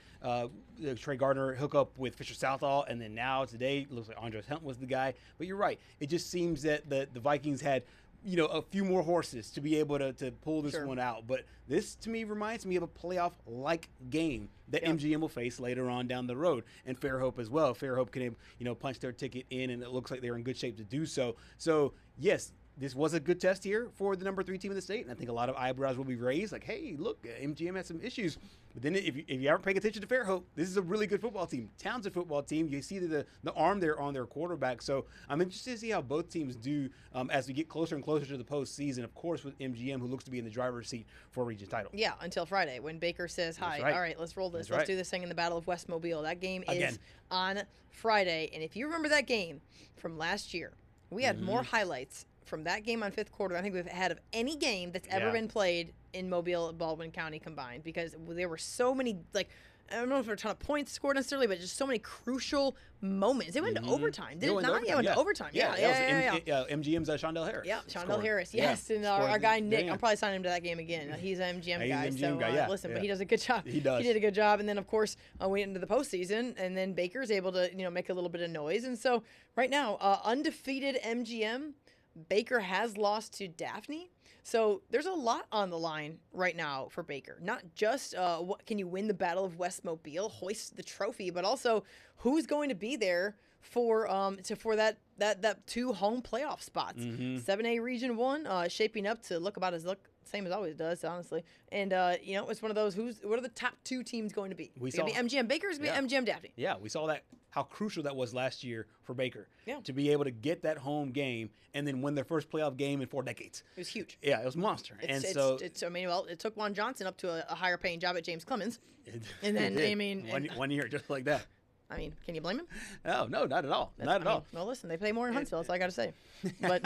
Trey Gardner hook up with Fisher Southall, and then now today it looks like Andres Hunt was the guy. But you're right. It just seems that the Vikings had a few more horses to be able to pull this one out. But this, to me, reminds me of a playoff-like game that MGM will face later on down the road, and Fairhope as well. Fairhope can, punch their ticket in, and it looks like they're in good shape to do so. So, yes, this was a good test here for the number 3 team in the state, and I think a lot of eyebrows will be raised, like, hey, look, MGM has some issues. But then if you aren't paying attention to Fairhope, this is a really good football team. Talented football team. You see the arm there on their quarterback. So I'm interested to see how both teams do as we get closer and closer to the postseason, of course, with MGM, who looks to be in the driver's seat for a region title. Yeah, until Friday when Baker says, hi, all right, let's roll this. Let's do this thing in the Battle of West Mobile. That game is on Friday. And if you remember that game from last year, we had more highlights from that game on fifth quarter, I think we've had of any game that's ever been played in Mobile and Baldwin County combined, because there were so many, I don't know if there were a ton of points scored necessarily, but just so many crucial moments. It went to overtime, did it not? Yeah, it went to overtime. Yeah. MGM's Shondell Harris. Yeah, Shondell Harris, yes. And our guy Nick, I'm probably signing him to that game again. He's an MGM guy. He's an MGM guy, listen, but he does a good job. He does. He did a good job. And then, of course, we went into the postseason, and then Baker's able to, make a little bit of noise. And so right now, undefeated MGM, Baker has lost to Daphne. So there's a lot on the line right now for Baker. Not just what can you win the Battle of West Mobile, hoist the trophy, but also who's going to be there for that 2 home playoff spots. 7A Region 1 shaping up to look same as always does, honestly. And it's one of those what are the top 2 teams going to be? It's going to be MGM Baker, it's going to be MGM Daphne. Yeah, we saw that how crucial that was last year for Baker to be able to get that home game and then win their first playoff game in 4 decades. It was huge. Yeah, it was a monster. It took Juan Johnson up to a higher paying job at James Clemens. And then, one year just like that. I mean, can you blame him? No, not at all. Not at all. Well, listen, they play more in Huntsville. That's all I got to say. But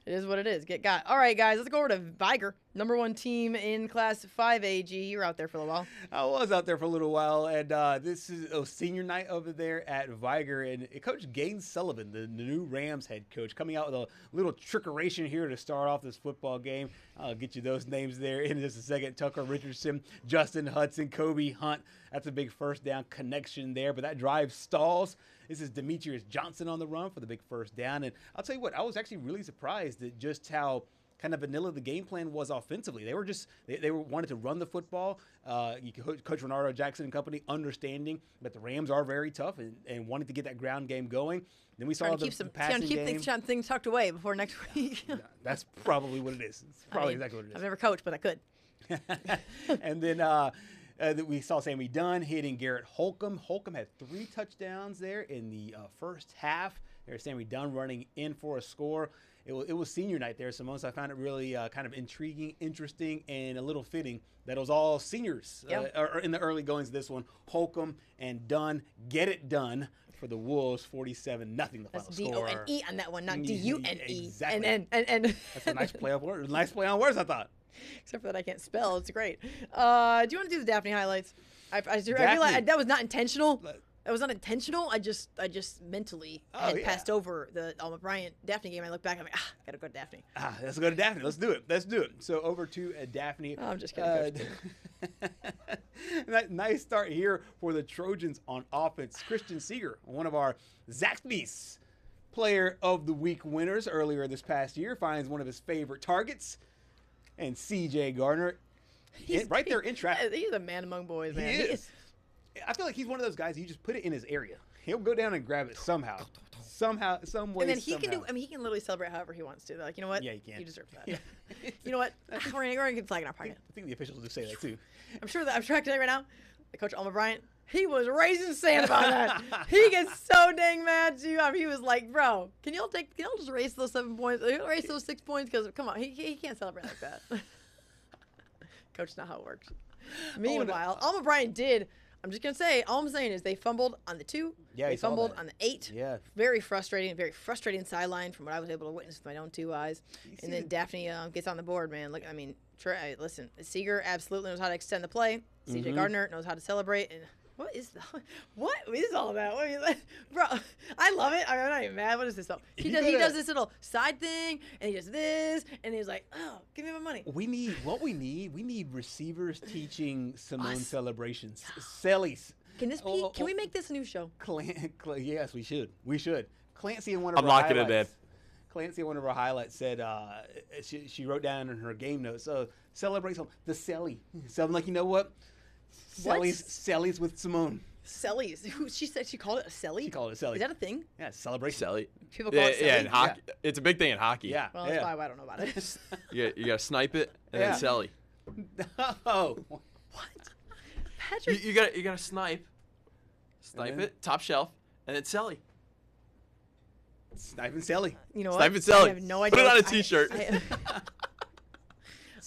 it is what it is. All right, guys, let's go over to Viger, number 1 team in Class 5AG. You were out there for a little while. I was out there for a little while, and this is a senior night over there at Viger. And Coach Gaines Sullivan, the new Rams head coach, coming out with a little trickeration here to start off this football game. I'll get you those names there in just a second. Tucker Richardson, Justin Hudson, Kobe Hunt. That's a big first down connection there, but that drive stalls. This is Demetrius Johnson on the run for the big first down. And I'll tell you what, I was actually really surprised at just how kind of vanilla the game plan was offensively. They were just they wanted to run the football. Coach Renardo Jackson and company understanding that the Rams are very tough and wanted to get that ground game going. Then we saw the passing game. Keep things tucked away before next week. That's probably what it is. It's probably exactly what it is. I've never coached, but I could. And then we saw Sammy Dunn hitting Garrett Holcomb. Holcomb had 3 touchdowns there in the first half. There's Sammy Dunn running in for a score. It was senior night there, Simone, so I found it really kind of intriguing, interesting, and a little fitting that it was all seniors in the early goings of this one. Holcomb and Dunn get it done for the Wolves, 47-0 the final That's score. That's D-O-N-E on that one, not D-U-N-E. Exactly. And That's a nice play on words. Nice play on words, I thought. Except for that I can't spell. It's great. Do you want to do the Daphne highlights? I realized that was not intentional. It was not intentional. I just mentally had passed over the Alma Bryant Daphne game. I look back, I'm like, gotta go to Daphne. Let's go to Daphne. Let's do it. So over to Daphne. I'm just kidding. Nice start here for the Trojans on offense. Christian Seeger, one of our Zaxby's Player of the Week winners earlier this past year, finds one of his favorite targets. And C.J. Gardner, right there in traffic. He's a man among boys, man. He is. I feel like he's one of those guys, you just put it in his area. He'll go down and grab it somehow. Some way, and then he can he can literally celebrate however he wants to. They're like, you know what? Yeah, he can. You deserve that. Yeah. You know what? We're going to get flag in our pocket. I think the officials do say that, too. I'm sure I can tell you right now, the Coach Alma Bryant He was raising sand about that. He gets so dang mad too. I mean, he was like, "Bro, can y'all just erase those 7 points? Erase those 6 points? Because come on, he can't celebrate like that." Coach, not how it works. Meanwhile, Alma Bryant did. I'm just gonna say, all I'm saying is they fumbled on the 2. Yeah, they fumbled on the 8. Yeah. Very frustrating sideline from what I was able to witness with my own 2 eyes. And then Daphne gets on the board, man. Look, I mean, listen, Seeger absolutely knows how to extend the play. CJ Gardner knows how to celebrate. And what is all that? What is that? Bro, I love it. I'm not even mad. What is this though? He does this little side thing, and he does this, and he's like, "Oh, give me my money." We need receivers teaching Simone celebrations. Sellies. Can this be? Can we make this a new show? Yes, we should. We should. Clancy in one of I'm her locking highlights. it in. Clancy in one of her highlights said she wrote down in her game notes, celebrate the Selly. So I'm like, you know what? Sellies with Simone. Sellies. She said she called it a selly? She called it a selly. Is that a thing? Yeah, celebration. Selly. People call it selly? Yeah, in hockey. Yeah. It's a big thing in hockey. Yeah. Well, that's probably why I don't know about it. You got to snipe it and then selly. Oh. What? Patrick. You got to snipe it, top shelf, and then selly. Snipe and selly. You know what? Snipe and selly. I have no idea. Put it on a t-shirt.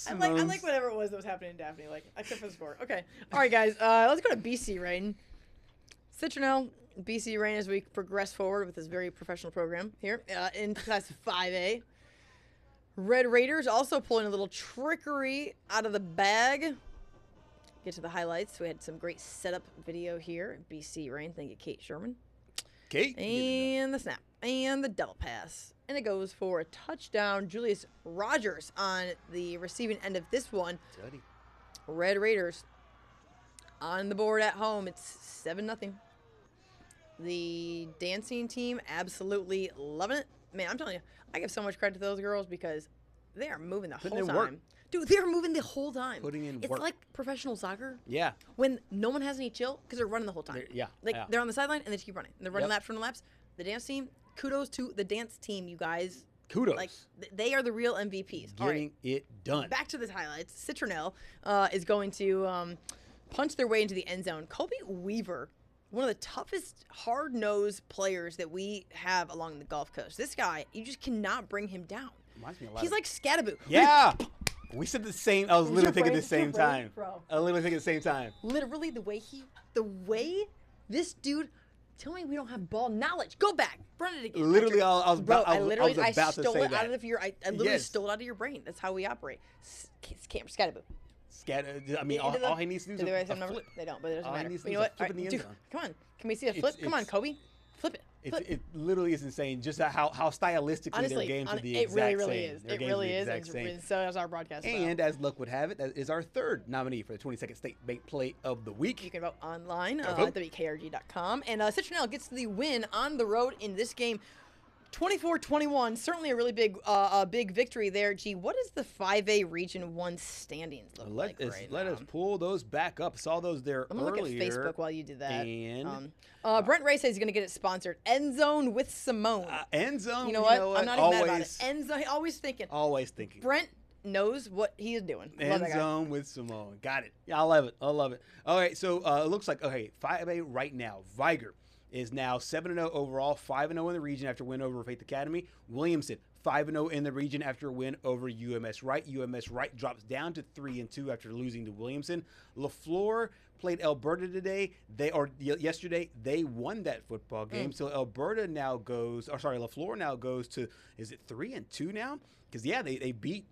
I like whatever it was that was happening in Daphne, except for the score. Okay. All right, guys. Let's go to BC Rain. Citronelle, BC Rain as we progress forward with this very professional program here in Class 5A. Red Raiders also pulling a little trickery out of the bag. Get to the highlights. We had some great setup video here. BC Rain. Thank you, Kate Sherman. Kate. And the snap. And the double pass. And it goes for a touchdown. Julius Rogers on the receiving end of this one. Study. Red Raiders on the board at home. It's 7-0. The dancing team absolutely loving it. Man, I'm telling you, I give so much credit to those girls because they are moving the whole time. Work. Dude, they're moving the whole time. Putting in it's work. It's like professional soccer. Yeah. When no one has any chill because they're running the whole time. They're on the sideline and they just keep running. And they're running laps, running laps. The dance team, kudos to the dance team, you guys. Kudos. They are the real MVPs. Getting it done. Back to the highlights. Citronelle is going to punch their way into the end zone. Kobe Weaver, one of the toughest, hard-nosed players that we have along the Gulf Coast. This guy, you just cannot bring him down. Reminds me a lot He's like Scataboo. Yeah. We said the same. I was literally thinking the same time. Bro. I was literally thinking the same time. Literally, the way this dude. Tell me we don't have ball knowledge. Go back. Run it again. Literally, I was about I to say that. I stole it out of your brain. That's how we operate. Scataboo. I mean, all he needs to do is a flip. They don't, but it doesn't matter. All he needs to You do know is a flip in the end zone. Come on. Can we see a flip? Come on, Kobe. Flip it. It literally is insane. Just how stylistically honestly, their games are the it exact really same. is. It really is. And so is our broadcast. And as luck would have it, that is our third nominee for the 22nd State Bank Play of the Week. You can vote online at WKRG.com. And Citronelle gets the win on the road in this game. 24-21, certainly a really big victory there. Gee, what does the 5A Region 1 standings look like right now? Let us pull those back up. Saw those there I'm going to earlier. look at Facebook while you do that. And Brent Ray says he's going to get it sponsored. End Zone with Simone. End Zone. You know what? I'm not even mad about it. End Zone. Always thinking. Brent knows what he is doing. End Zone with Simone. Got it. Yeah, I love it. All right, so it looks like, 5A right now. Viger is now 7-0 overall, 5-0 in the region after a win over Faith Academy. Williamson, 5-0 in the region after a win over UMS Wright. UMS Wright drops down to 3-2 after losing to Williamson. LaFleur played Alberta yesterday. They won that football game. So LaFleur now goes to, is it 3-2 now? Because they beat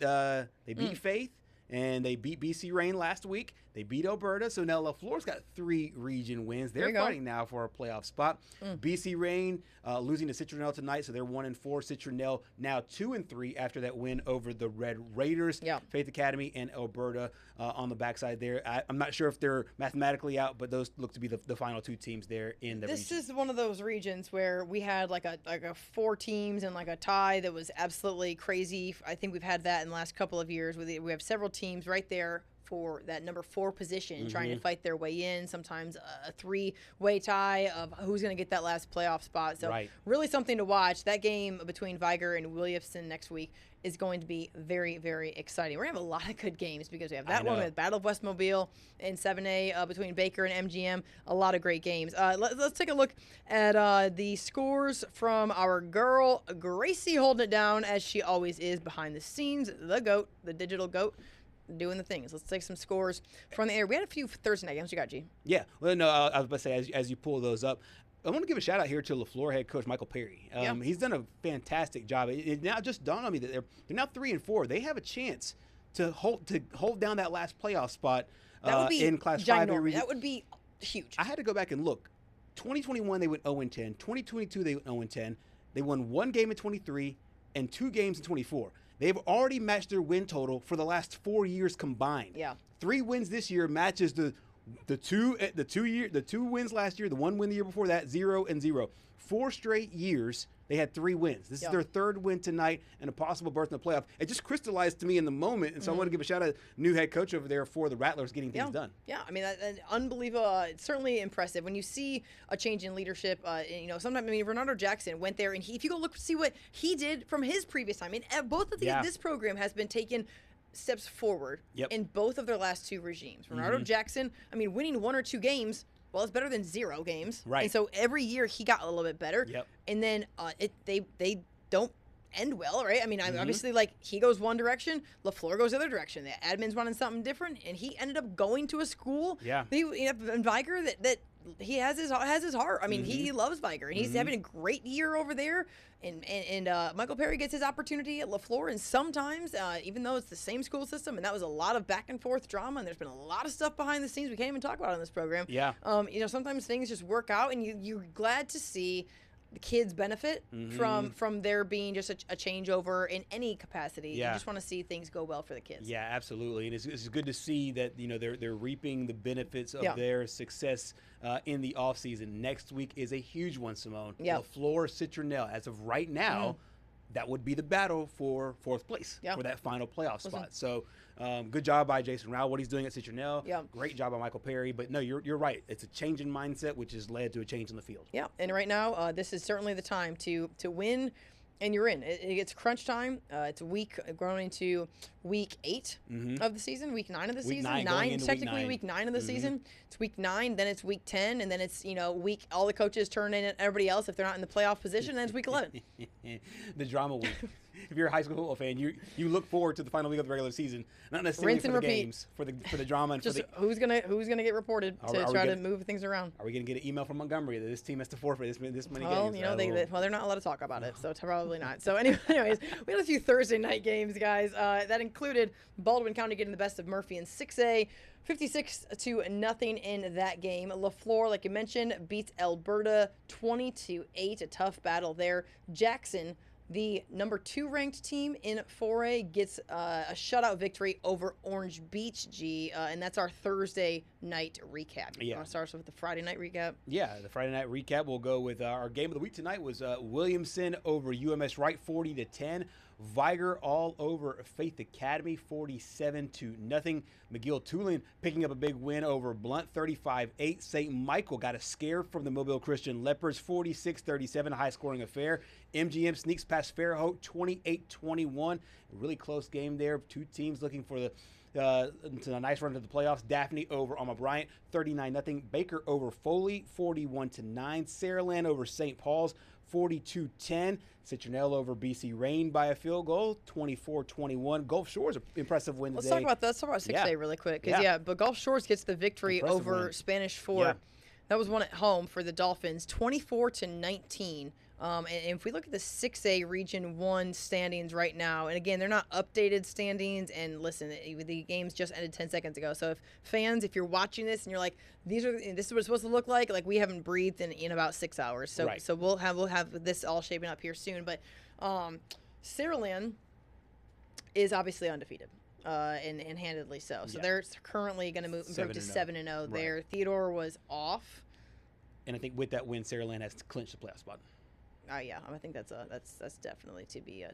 Faith. And they beat BC Rain last week. They beat Alberta. So now LaFleur's got 3 region wins. They're fighting now for a playoff spot. BC Rain losing to Citronelle tonight. So they're 1-4. Citronelle now 2-3 after that win over the Red Raiders. Yeah. Faith Academy and Alberta on the backside there. I'm not sure if they're mathematically out, but those look to be the final 2 teams there in the region. This is one of those regions where we had like a 4 teams and like a tie that was absolutely crazy. I think we've had that in the last couple of years. We have several teams right there for that number 4 position, trying to fight their way in. Sometimes a 3-way tie of who's going to get that last playoff spot. So really something to watch. That game between Viger and Williamson next week is going to be very, very exciting. We're going to have a lot of good games because we have that one with Battle of West Mobile in 7A between Baker and MGM. A lot of great games. Let's take a look at the scores from our girl, Gracie, holding it down as she always is behind the scenes. The GOAT, the digital GOAT, doing the things. Let's take some scores from the air. We had a few Thursday night games. What you got, G? Yeah. Well, no, I was about to say, as you pull those up, I want to give a shout out here to LaFleur head coach Michael Perry. He's done a fantastic job. It now just dawned on me that they're now 3-4. They have a chance to hold down that last playoff spot in Class 5A. That would be huge. I had to go back and look. 2021 they went 0-10. 2022 they went 0-10. They won 1 game in 23 and 2 games in 24. They've already matched their win total for the last 4 years combined. Yeah. 3 wins this year matches the 2 wins last year, the 1 win the year before that, 0 and 0. 4 straight years they had 3 wins. This is their 3rd win tonight and a possible berth in the playoff. It just crystallized to me in the moment, and so I want to give a shout out to new head coach over there for the Rattlers getting things done. Yeah, I mean, unbelievable. It's certainly impressive when you see a change in leadership. Sometimes, I mean, Renato Jackson went there, and if you go look see what he did from his previous time, and both of these, this program has been taken steps forward in both of their last 2 regimes. Renato Jackson, I mean, winning 1 or 2 games, well, it's better than 0 games. Right. And so every year he got a little bit better. Yep. And then they don't end well, right? I mean, obviously, like, he goes one direction, LaFleur goes the other direction. The admin's wanting something different, and he ended up going to a school. Yeah. In Viger that he has his heart. I mean, he loves Viger, and he's having a great year over there. And Michael Perry gets his opportunity at LaFleur, and sometimes, even though it's the same school system, and that was a lot of back and forth drama, and there's been a lot of stuff behind the scenes we can't even talk about on this program. Yeah. Sometimes things just work out, and you're glad to see the kids benefit from there being just a changeover in any capacity. Yeah. You just want to see things go well for the kids. Yeah, absolutely, and it's good to see that they're reaping the benefits of their success in the offseason. Next week is a huge one, Simone. LaFleur, Citronelle. As of right now, that would be the battle for 4th place for that final playoff spot. So good job by Jason Rao, what he's doing at Citronelle. Great job by Michael Perry. But no, you're right. It's a change in mindset, which has led to a change in the field. Yeah, and right now, this is certainly the time to win, and you're in. It's crunch time. It's going into week 8 of the season, week 9 of the season. Technically week 9 of the season. It's week 9, then it's week 10, and then it's week all the coaches turn in everybody else if they're not in the playoff position. Then it's week 11. The drama week. If you're a high school football fan, you look forward to the final week of the regular season, not necessarily for the games, for the drama and just for the who's gonna get reported to try to move things around. Are we gonna get an email from Montgomery that this team has to forfeit this many games? They're not allowed to talk about it, so it's probably not. So anyways, we had a few Thursday night games, guys. That included Baldwin County getting the best of Murphy in 6A. 56-0 in that game. LaFleur, like you mentioned, beats Alberta 20-8. A tough battle there. Jackson, the number 2 ranked team in 4A, gets a shutout victory over Orange Beach, and that's our Thursday night recap. You want to start with the Friday night recap? Yeah, the Friday night recap. We'll go with our game of the week tonight was Williamson over UMS Wright 40-10. Viger all over Faith Academy 47-0. McGill Tulane picking up a big win over Blunt 35-8. St. Michael got a scare from the Mobile Christian Leopards 46-37, high scoring affair. MGM sneaks past Fairhope 28-21. Really close game there. 2 teams looking for to a nice run to the playoffs. Daphne over Alma Bryant 39-0. Baker over Foley 41-9. Saraland over St. Paul's 42-10. Citronelle over BC Rain by a field goal, 24-21. Gulf Shores, an impressive win today. Let's talk about 6A really quick. But Gulf Shores gets the victory impressive over win. Spanish Fort. Yeah. That was one at home for the Dolphins, 24-19. And if we look at the 6A Region 1 standings right now, and again, they're not updated standings, and listen, the game's just ended 10 seconds ago. So if you're watching this and you're like, this is what it's supposed to look like we haven't breathed in about 6 hours. So so we'll have this all shaping up here soon. But Saraland is obviously undefeated. And handedly so. So they're currently going to move to 7-0 there. Theodore was off. And I think with that win, Saraland has clinched the playoff spot. Yeah, I think that's definitely to be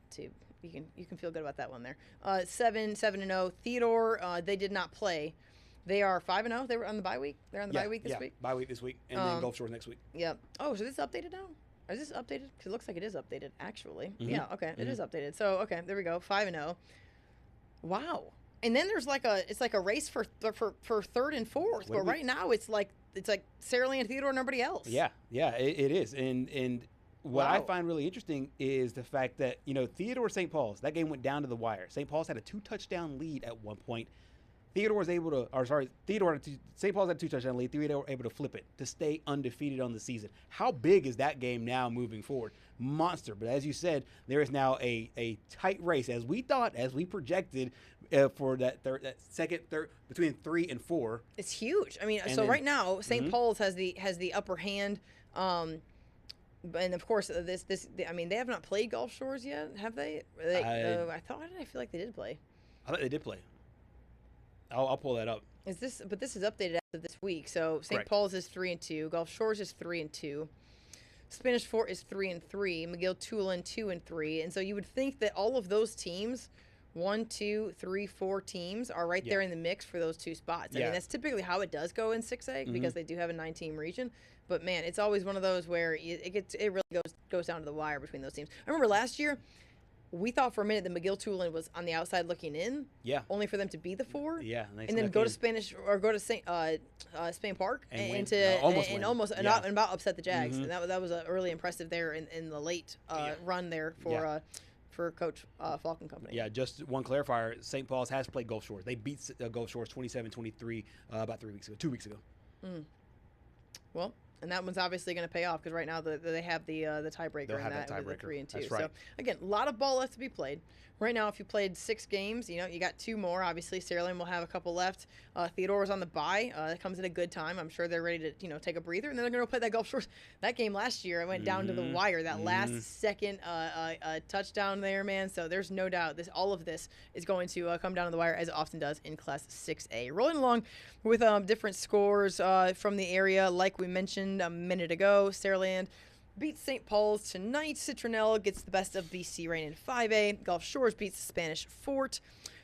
you can feel good about that one there. 7-0. Theodore, they did not play. They are 5-0. They were on the bye week. They're on the bye week this week. Bye week this week, and then Gulf Shores next week. Yep. Oh, so this is updated now? Is this updated? Because it looks like it is updated, actually. Mm-hmm. Yeah. Okay, it is updated. So okay, there we go. 5-0. Wow. And then there's it's like a race for third and fourth. But right now it's like Saraland, Theodore, and nobody else. Yeah, it is. And what I find really interesting is the fact that Theodore St. Paul's, that game went down to the wire. St. Paul's had a 2-touchdown lead at one point. St. Paul's had a 2-touchdown lead. Theodore were able to flip it to stay undefeated on the season. How big is that game now moving forward? Monster. But as you said, there is now a tight race, as we projected, for that second, third, between 3 and 4. It's huge. I mean, so right now St. Paul's has the upper hand. And of course, I mean, they have not played Gulf Shores yet, have they? I feel like they did play. I thought they did play. I'll pull that up. But this is updated as of this week. So St. Paul's is 3-2. Gulf Shores is 3-2. Spanish Fort is 3-3. McGill-Tulane 2-3. And so you would think that all of those teams, 1, 2, 3, 4 teams, are right there in the mix for those 2 spots. I mean, that's typically how it does go in 6A because they do have a 9-team region. But man, it's always one of those where it really goes down to the wire between those teams. I remember last year, we thought for a minute that McGill-Tulane was on the outside looking in. Yeah. Only for them to be the 4. Yeah. And then go to Spanish or go to Spain Park and almost about upset the Jags. And that was really impressive there in the late run there for Coach Falcon Company. Yeah, just one clarifier. St. Paul's has played Gulf Shores. They beat Gulf Shores 27-23 about 2 weeks ago. Well, and that one's obviously going to pay off because right now they have the tiebreaker in that with the 3-2. That's right. So again, a lot of ball left to be played. Right now, if you played 6 games, you got 2 more. Obviously, Saraland will have a couple left. Theodore's on the bye. That comes at a good time. I'm sure they're ready to take a breather, and then they're going to play that Gulf Shores. That game last year, it went down to the wire. That last second touchdown there, man. So there's no doubt all of this is going to come down to the wire as it often does in Class 6A. Rolling along with different scores from the area, like we mentioned a minute ago, Saraland beats St. Paul's tonight. Citronelle gets the best of BC Rain in 5A. Gulf Shores beats Spanish Fort.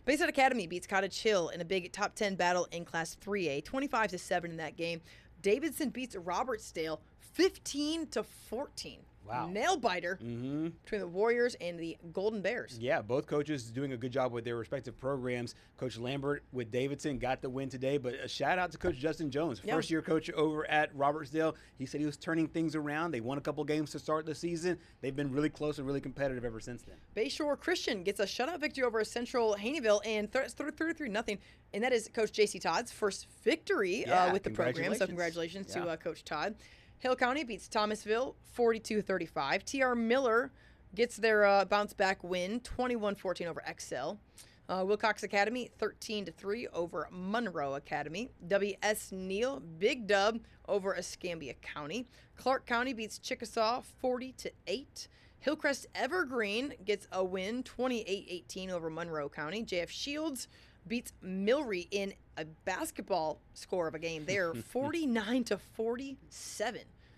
Bayside Academy beats Cottage Hill in a big top 10 battle in Class 3A, 25-7 in that game. Davidson beats Robertsdale 15-14. Wow. Nail biter between the Warriors and the Golden Bears. Yeah, both coaches doing a good job with their respective programs. Coach Lambert with Davidson got the win today, but a shout out to Coach Justin Jones, first-year coach over at Robertsdale. He said he was turning things around. They won a couple games to start the season. They've been really close and really competitive ever since then. Bayshore Christian gets a shutout victory over Central Haneyville and 33-0. And that is Coach J.C. Todd's first victory with the program. So congratulations to Coach Todd. Hill County beats Thomasville 42-35. T.R. Miller gets their bounce-back win, 21-14 over Excel. Wilcox Academy 13-3 over Monroe Academy. W.S. Neal, big dub over Escambia County. Clark County beats Chickasaw 40-8. Hillcrest Evergreen gets a win, 28-18 over Monroe County. J.F. Shields beats Milry in a basketball score of a game there, 49-47.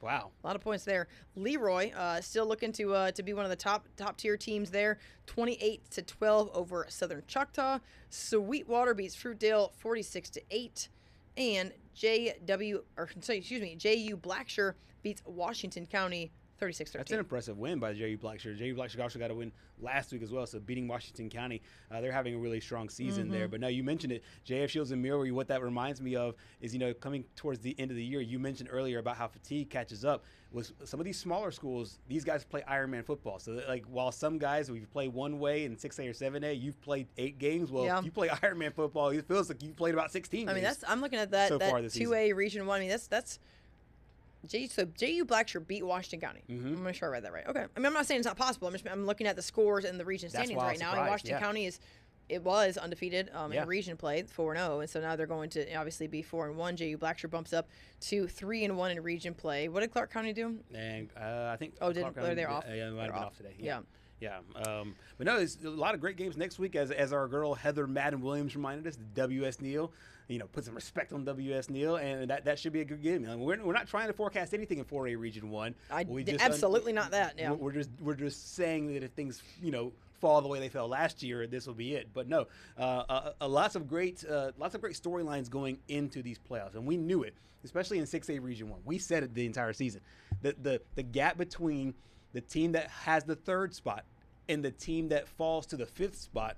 Wow, a lot of points there. Leroy still looking to be one of the top tier teams there, 28-12 over Southern Choctaw. Sweetwater beats Fruitdale 46-8, and J.U. Blackshear beats Washington County 36-13. That's an impressive win by J.U. Blackshear. J.U. Blackshear also got a win last week as well, so beating Washington County. They're having a really strong season there. But no, you mentioned it. J.F. Shields and Milry, what that reminds me of is, coming towards the end of the year, you mentioned earlier about how fatigue catches up. With some of these smaller schools, these guys play Ironman football. So, while some guys, if you play one way in 6A or 7A, you've played 8 games. Well, if you play Ironman football, it feels like you've played about 16 games. I'm looking at that, so that far this 2A season. Region 1. I mean, that's J.U. Blackshear beat Washington County. I'm going to sure I read that right. Okay. I mean, I'm not saying it's not possible. I'm looking at the scores and the region standings right now. And Washington County was undefeated in region play, 4-0, and so now they're going to obviously be 4-1. J.U. Blackshear bumps up to 3-1 in region play. What did Clark County do? And I think they're off. Yeah, they might have been off today. Yeah. Yeah. But no, there's a lot of great games next week. As our girl Heather Madden Williams reminded us, the W.S. Neal. Put some respect on W.S. Neal, and that should be a good game. We're not trying to forecast anything in 4A Region 1. Absolutely not that. Yeah. We're just saying that if things fall the way they fell last year, this will be it. But no, lots of great storylines going into these playoffs, and we knew it, especially in 6A Region 1. We said it the entire season. The gap between the team that has the 3rd spot and the team that falls to the 5th spot,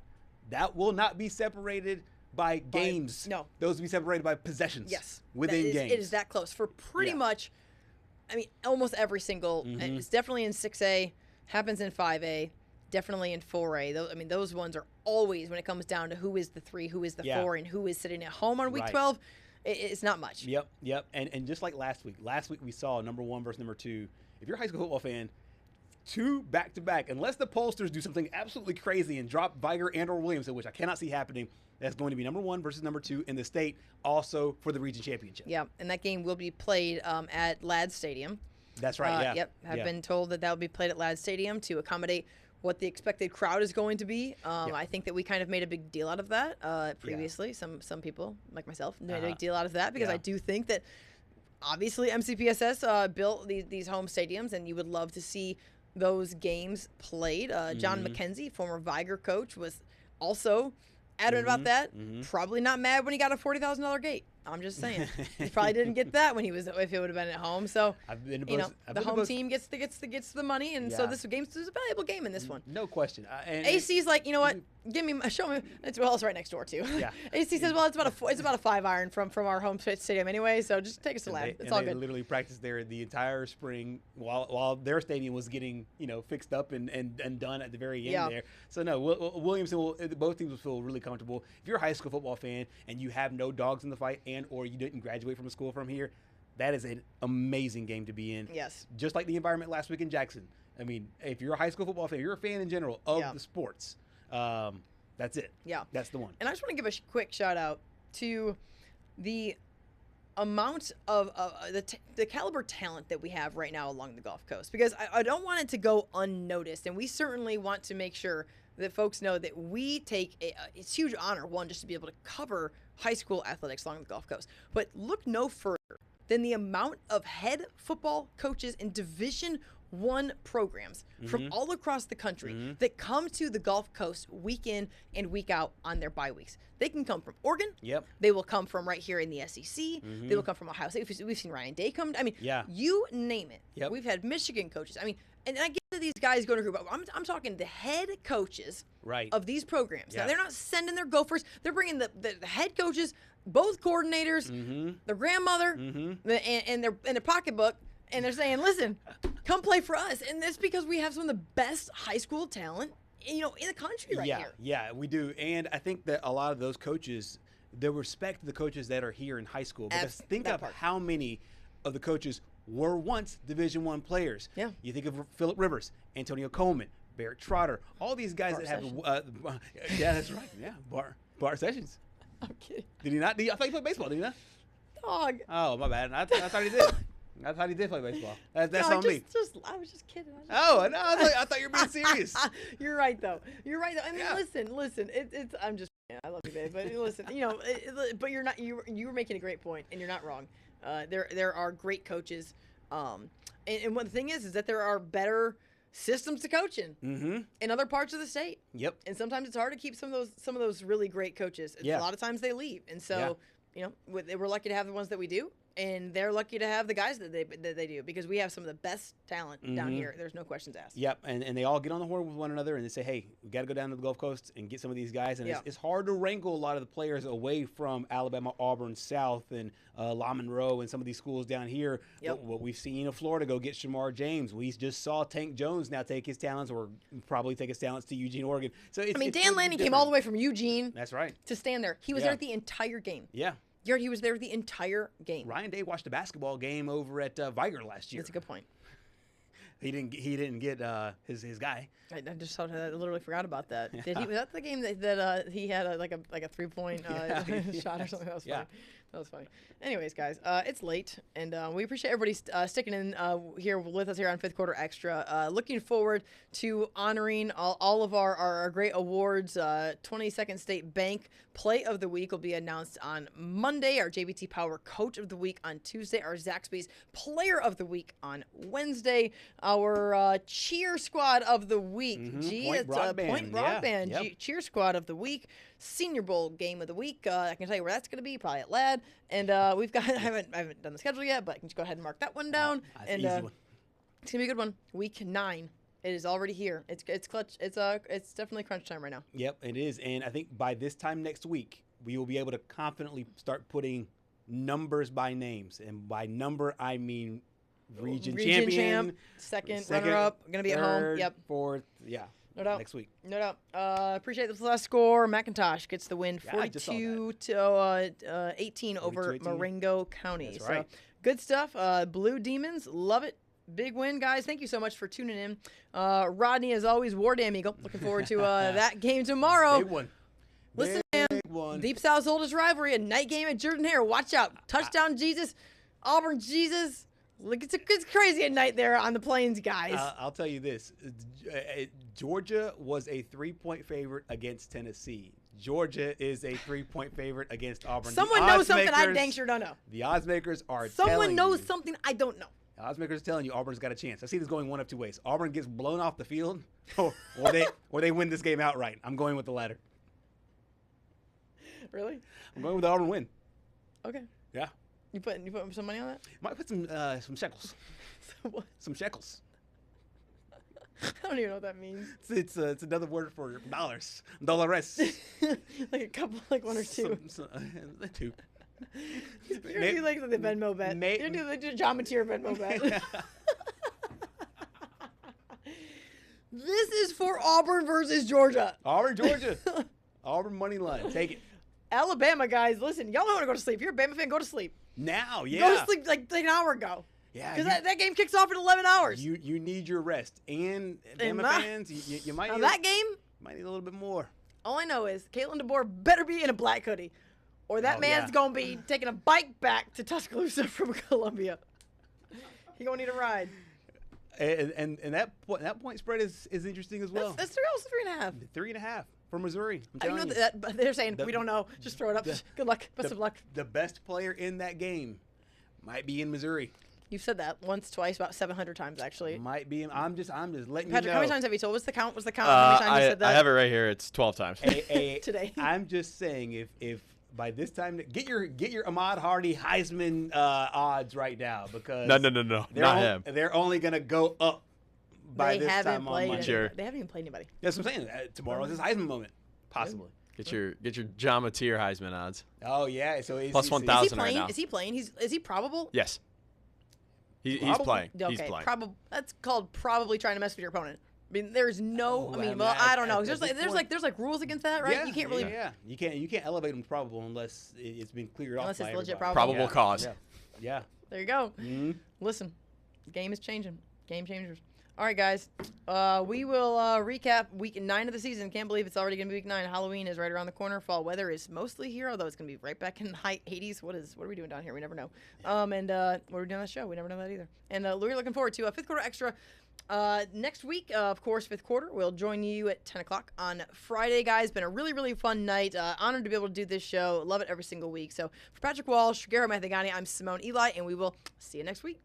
that will not be separated by games. No. Those will be separated by possessions. Yes. Within games. It is that close for pretty much, almost every single. It's definitely in 6A, happens in 5A, definitely in 4A. Those ones are always, when it comes down to who is the 3, who is the 4, and who is sitting at home on week 12, it's not much. Yep. And just like last week we saw number 1 versus number 2. If you're a high school football fan, 2 back-to-back, unless the pollsters do something absolutely crazy and drop Viger and or Williamson, which I cannot see happening, that's going to be number 1 versus number 2 in the state, also for the region championship. Yeah, and that game will be played at Ladd Stadium. That's right, yeah. Yep, I've been told that will be played at Ladd Stadium to accommodate what the expected crowd is going to be. I think that we kind of made a big deal out of that previously. Some people, like myself, made a big deal out of that because I do think that obviously MCPSS built these home stadiums, and you would love to see those games played. John McKenzie, former Viger coach, was also adamant about that. Probably not mad when he got a $40,000 gate. I'm just saying, he probably didn't get that when if it would have been at home. So the home team gets the money, and so this game's a valuable game in this one. No question. AC's like, you know what? Show me. It's right next door too. Yeah. AC says, well, it's about a 5 iron from our home stadium anyway. So just take us to Ladd. It's all good. They literally practiced there the entire spring while their stadium was getting fixed up and done at the very end there. So no, Williamson both teams will feel really comfortable. If you're a high school football fan and you have no dogs in the fight or you didn't graduate from a school from here, that is an amazing game to be in. Yes. Just like the environment last week in Jackson. If you're a high school football fan, you're a fan in general of the sports. That's it. Yeah. That's the one. And I just want to give a quick shout out to the amount of the caliber talent that we have right now along the Gulf Coast, because I don't want it to go unnoticed, and we certainly want to make sure that folks know that we take it's huge honor, one, just to be able to cover high school athletics along the Gulf Coast. But look no further than the amount of head football coaches in Division I programs from all across the country that come to the Gulf Coast week in and week out on their bye weeks. They can come from Oregon. Yep. They will come from right here in the SEC. They will come from Ohio State. We've seen Ryan Day come. You name it. Yep. We've had Michigan coaches. And I get that these guys go to group, but I'm talking the head coaches of these programs. Yeah. Now, they're not sending their gophers. They're bringing the head coaches, both coordinators, their grandmother, and their pocketbook, and they're saying, listen, come play for us. And that's because we have some of the best high school talent, in the country here. Yeah, we do. And I think that a lot of those coaches, they respect the coaches that are here in high school. Because think of how many of the coaches were once Division I players. Yeah. You think of Phillip Rivers, Antonio Coleman, Barrett Trotter, all these guys Bart that have Sessions. yeah, that's right. Yeah, Bart Sessions. I'm kidding. Did he not? I thought he played baseball, did he not? Dog. Oh, my bad. I thought he did. I thought he did play baseball. That's on me. I was just kidding. Oh, no, I thought you were being serious. You're right, though. Listen. It's. I'm just. I love you, babe. But listen, but you're not. You were making a great point, and you're not wrong. There are great coaches, and one thing is that there are better systems to coaching in other parts of the state. Yep. And sometimes it's hard to keep some of those really great coaches. A lot of times they leave, and so we're lucky to have the ones that we do. And they're lucky to have the guys that they do, because we have some of the best talent down here. There's no questions asked. Yep, and they all get on the horn with one another, and they say, hey, we got to go down to the Gulf Coast and get some of these guys. And it's hard to wrangle a lot of the players away from Alabama, Auburn, South, and La Monroe, and some of these schools down here. Yep. What we've seen in Florida go get Shamar James. We just saw Tank Jones now take his talents, or probably take his talents to Eugene, Oregon. So Dan Lanning came all the way from Eugene. That's right. To stand there. He was there the entire game. Yeah. He was there the entire game. Ryan Day watched a basketball game over at Viger last year. That's a good point. He didn't get his guy. I just literally forgot about that. Yeah. Was that the game that he had like a 3-point shot or something? That was funny. That was funny. Anyways, guys, it's late, and we appreciate everybody sticking in here with us here on Fifth Quarter Extra. Looking forward to honoring all of our great awards. 22nd State Bank Play of the Week will be announced on Monday. Our JBT Power Coach of the Week on Tuesday. Our Zaxby's Player of the Week on Wednesday. Our Cheer Squad of the Week. Point Broadband. Yep. Cheer Squad of the Week. Senior Bowl Game of the Week. I can tell you where that's going to be, probably at Ladd. And we've got, I haven't done the schedule yet, but I can just go ahead and mark that one down. That's and an easy one. It's going to be a good one. Week 9. It is already here. It's clutch. It's definitely crunch time right now. Yep, it is. And I think by this time next week, we will be able to confidently start putting numbers by names. And by number, I mean region champion, champ, second runner-up, going to be at home. Yep. Fourth, yeah. No doubt. Next week. No doubt. Appreciate this last score. McIntosh gets the win, 42 to 18 over Marengo County. That's right. So good stuff. Blue Demons, love it. Big win, guys. Thank you so much for tuning in. Rodney, as always, War Damn Eagle. Looking forward to that game tomorrow. Big one. Listen, man. Deep South's oldest rivalry, a night game at Jordan Hare. Watch out. Touchdown Jesus. Auburn Jesus. Look, it's crazy at night there on the plains, guys. I'll tell you this. Georgia was a 3-point favorite against Tennessee. Georgia is a 3-point favorite against Auburn. Someone knows something I dang sure don't know. The odds makers are Someone knows something I don't know. The odds makers are telling you Auburn's got a chance. I see this going one of two ways. Auburn gets blown off the field, or they win this game outright. I'm going with the latter. Really? I'm going with the Auburn win. Okay. Yeah. You put some money on that? Might put some shekels. What? Some shekels. I don't even know what that means. It's another word for dollars. Dollars. Like a couple, like one or two. Two. You're gonna do like the Venmo bet. You're gonna do the John Mateer Venmo bet. This is for Auburn versus Georgia. Auburn, Georgia. Auburn money line. Take it. Alabama, guys, listen. Y'all don't want to go to sleep. If you're a Bama fan, go to sleep. Now, yeah. Go to sleep like an hour ago. Yeah. Because that game kicks off in 11 hours. You need your rest. And Bama fans, you might need that game might need a little bit more. All I know is Caitlin DeBoer better be in a black hoodie, or that man's going to be taking a bike back to Tuscaloosa from Columbia. He going to need a ride. And that point spread is interesting as well. That's 3.5. 3.5 for Missouri. I know that, but they're saying we don't know. Just throw it up. Good luck. Best of luck. The best player in that game might be in Missouri. You've said that once, twice, about 700 times actually. Might be. I'm just letting Patrick, you know. how many times have you told? What's the count? How many times you said that? I have it right here. It's 12 times. Today. I'm just saying if by this time get your Ahmad Hardy Heisman odds right now, because no, not him. They're only gonna go up by this time on Monday. Sure. They haven't even played anybody. That's what I'm saying. Tomorrow's his Heisman moment, possibly. Get your John Mateer Heisman odds. Oh yeah, so plus 1,000 right now. Is he playing? Is he probable? Yes. He's playing. Okay, he's playing. That's called probably trying to mess with your opponent. I mean, there's no. Oh, I don't know. There's like rules against that, right? Yeah, you can't really. Yeah, you can't elevate him to probable unless it's been cleared off. Unless it's legit probable cause. Yeah. There you go. Mm-hmm. Listen, the game is changing. Game changers. All right, guys. We will recap week 9 of the season. Can't believe it's already going to be week 9. Halloween is right around the corner. Fall weather is mostly here, although it's going to be right back in the high 80s. What are we doing down here? We never know. And what are we doing on the show? We never know that either. And we're looking forward to a Fifth Quarter Extra next week. Of course, Fifth Quarter. We'll join you at 10 o'clock on Friday, guys. Been a really, really fun night. Honored to be able to do this show. Love it every single week. So for Patrick Walsh, Garo Mathagani, I'm Simone Eli, and we will see you next week.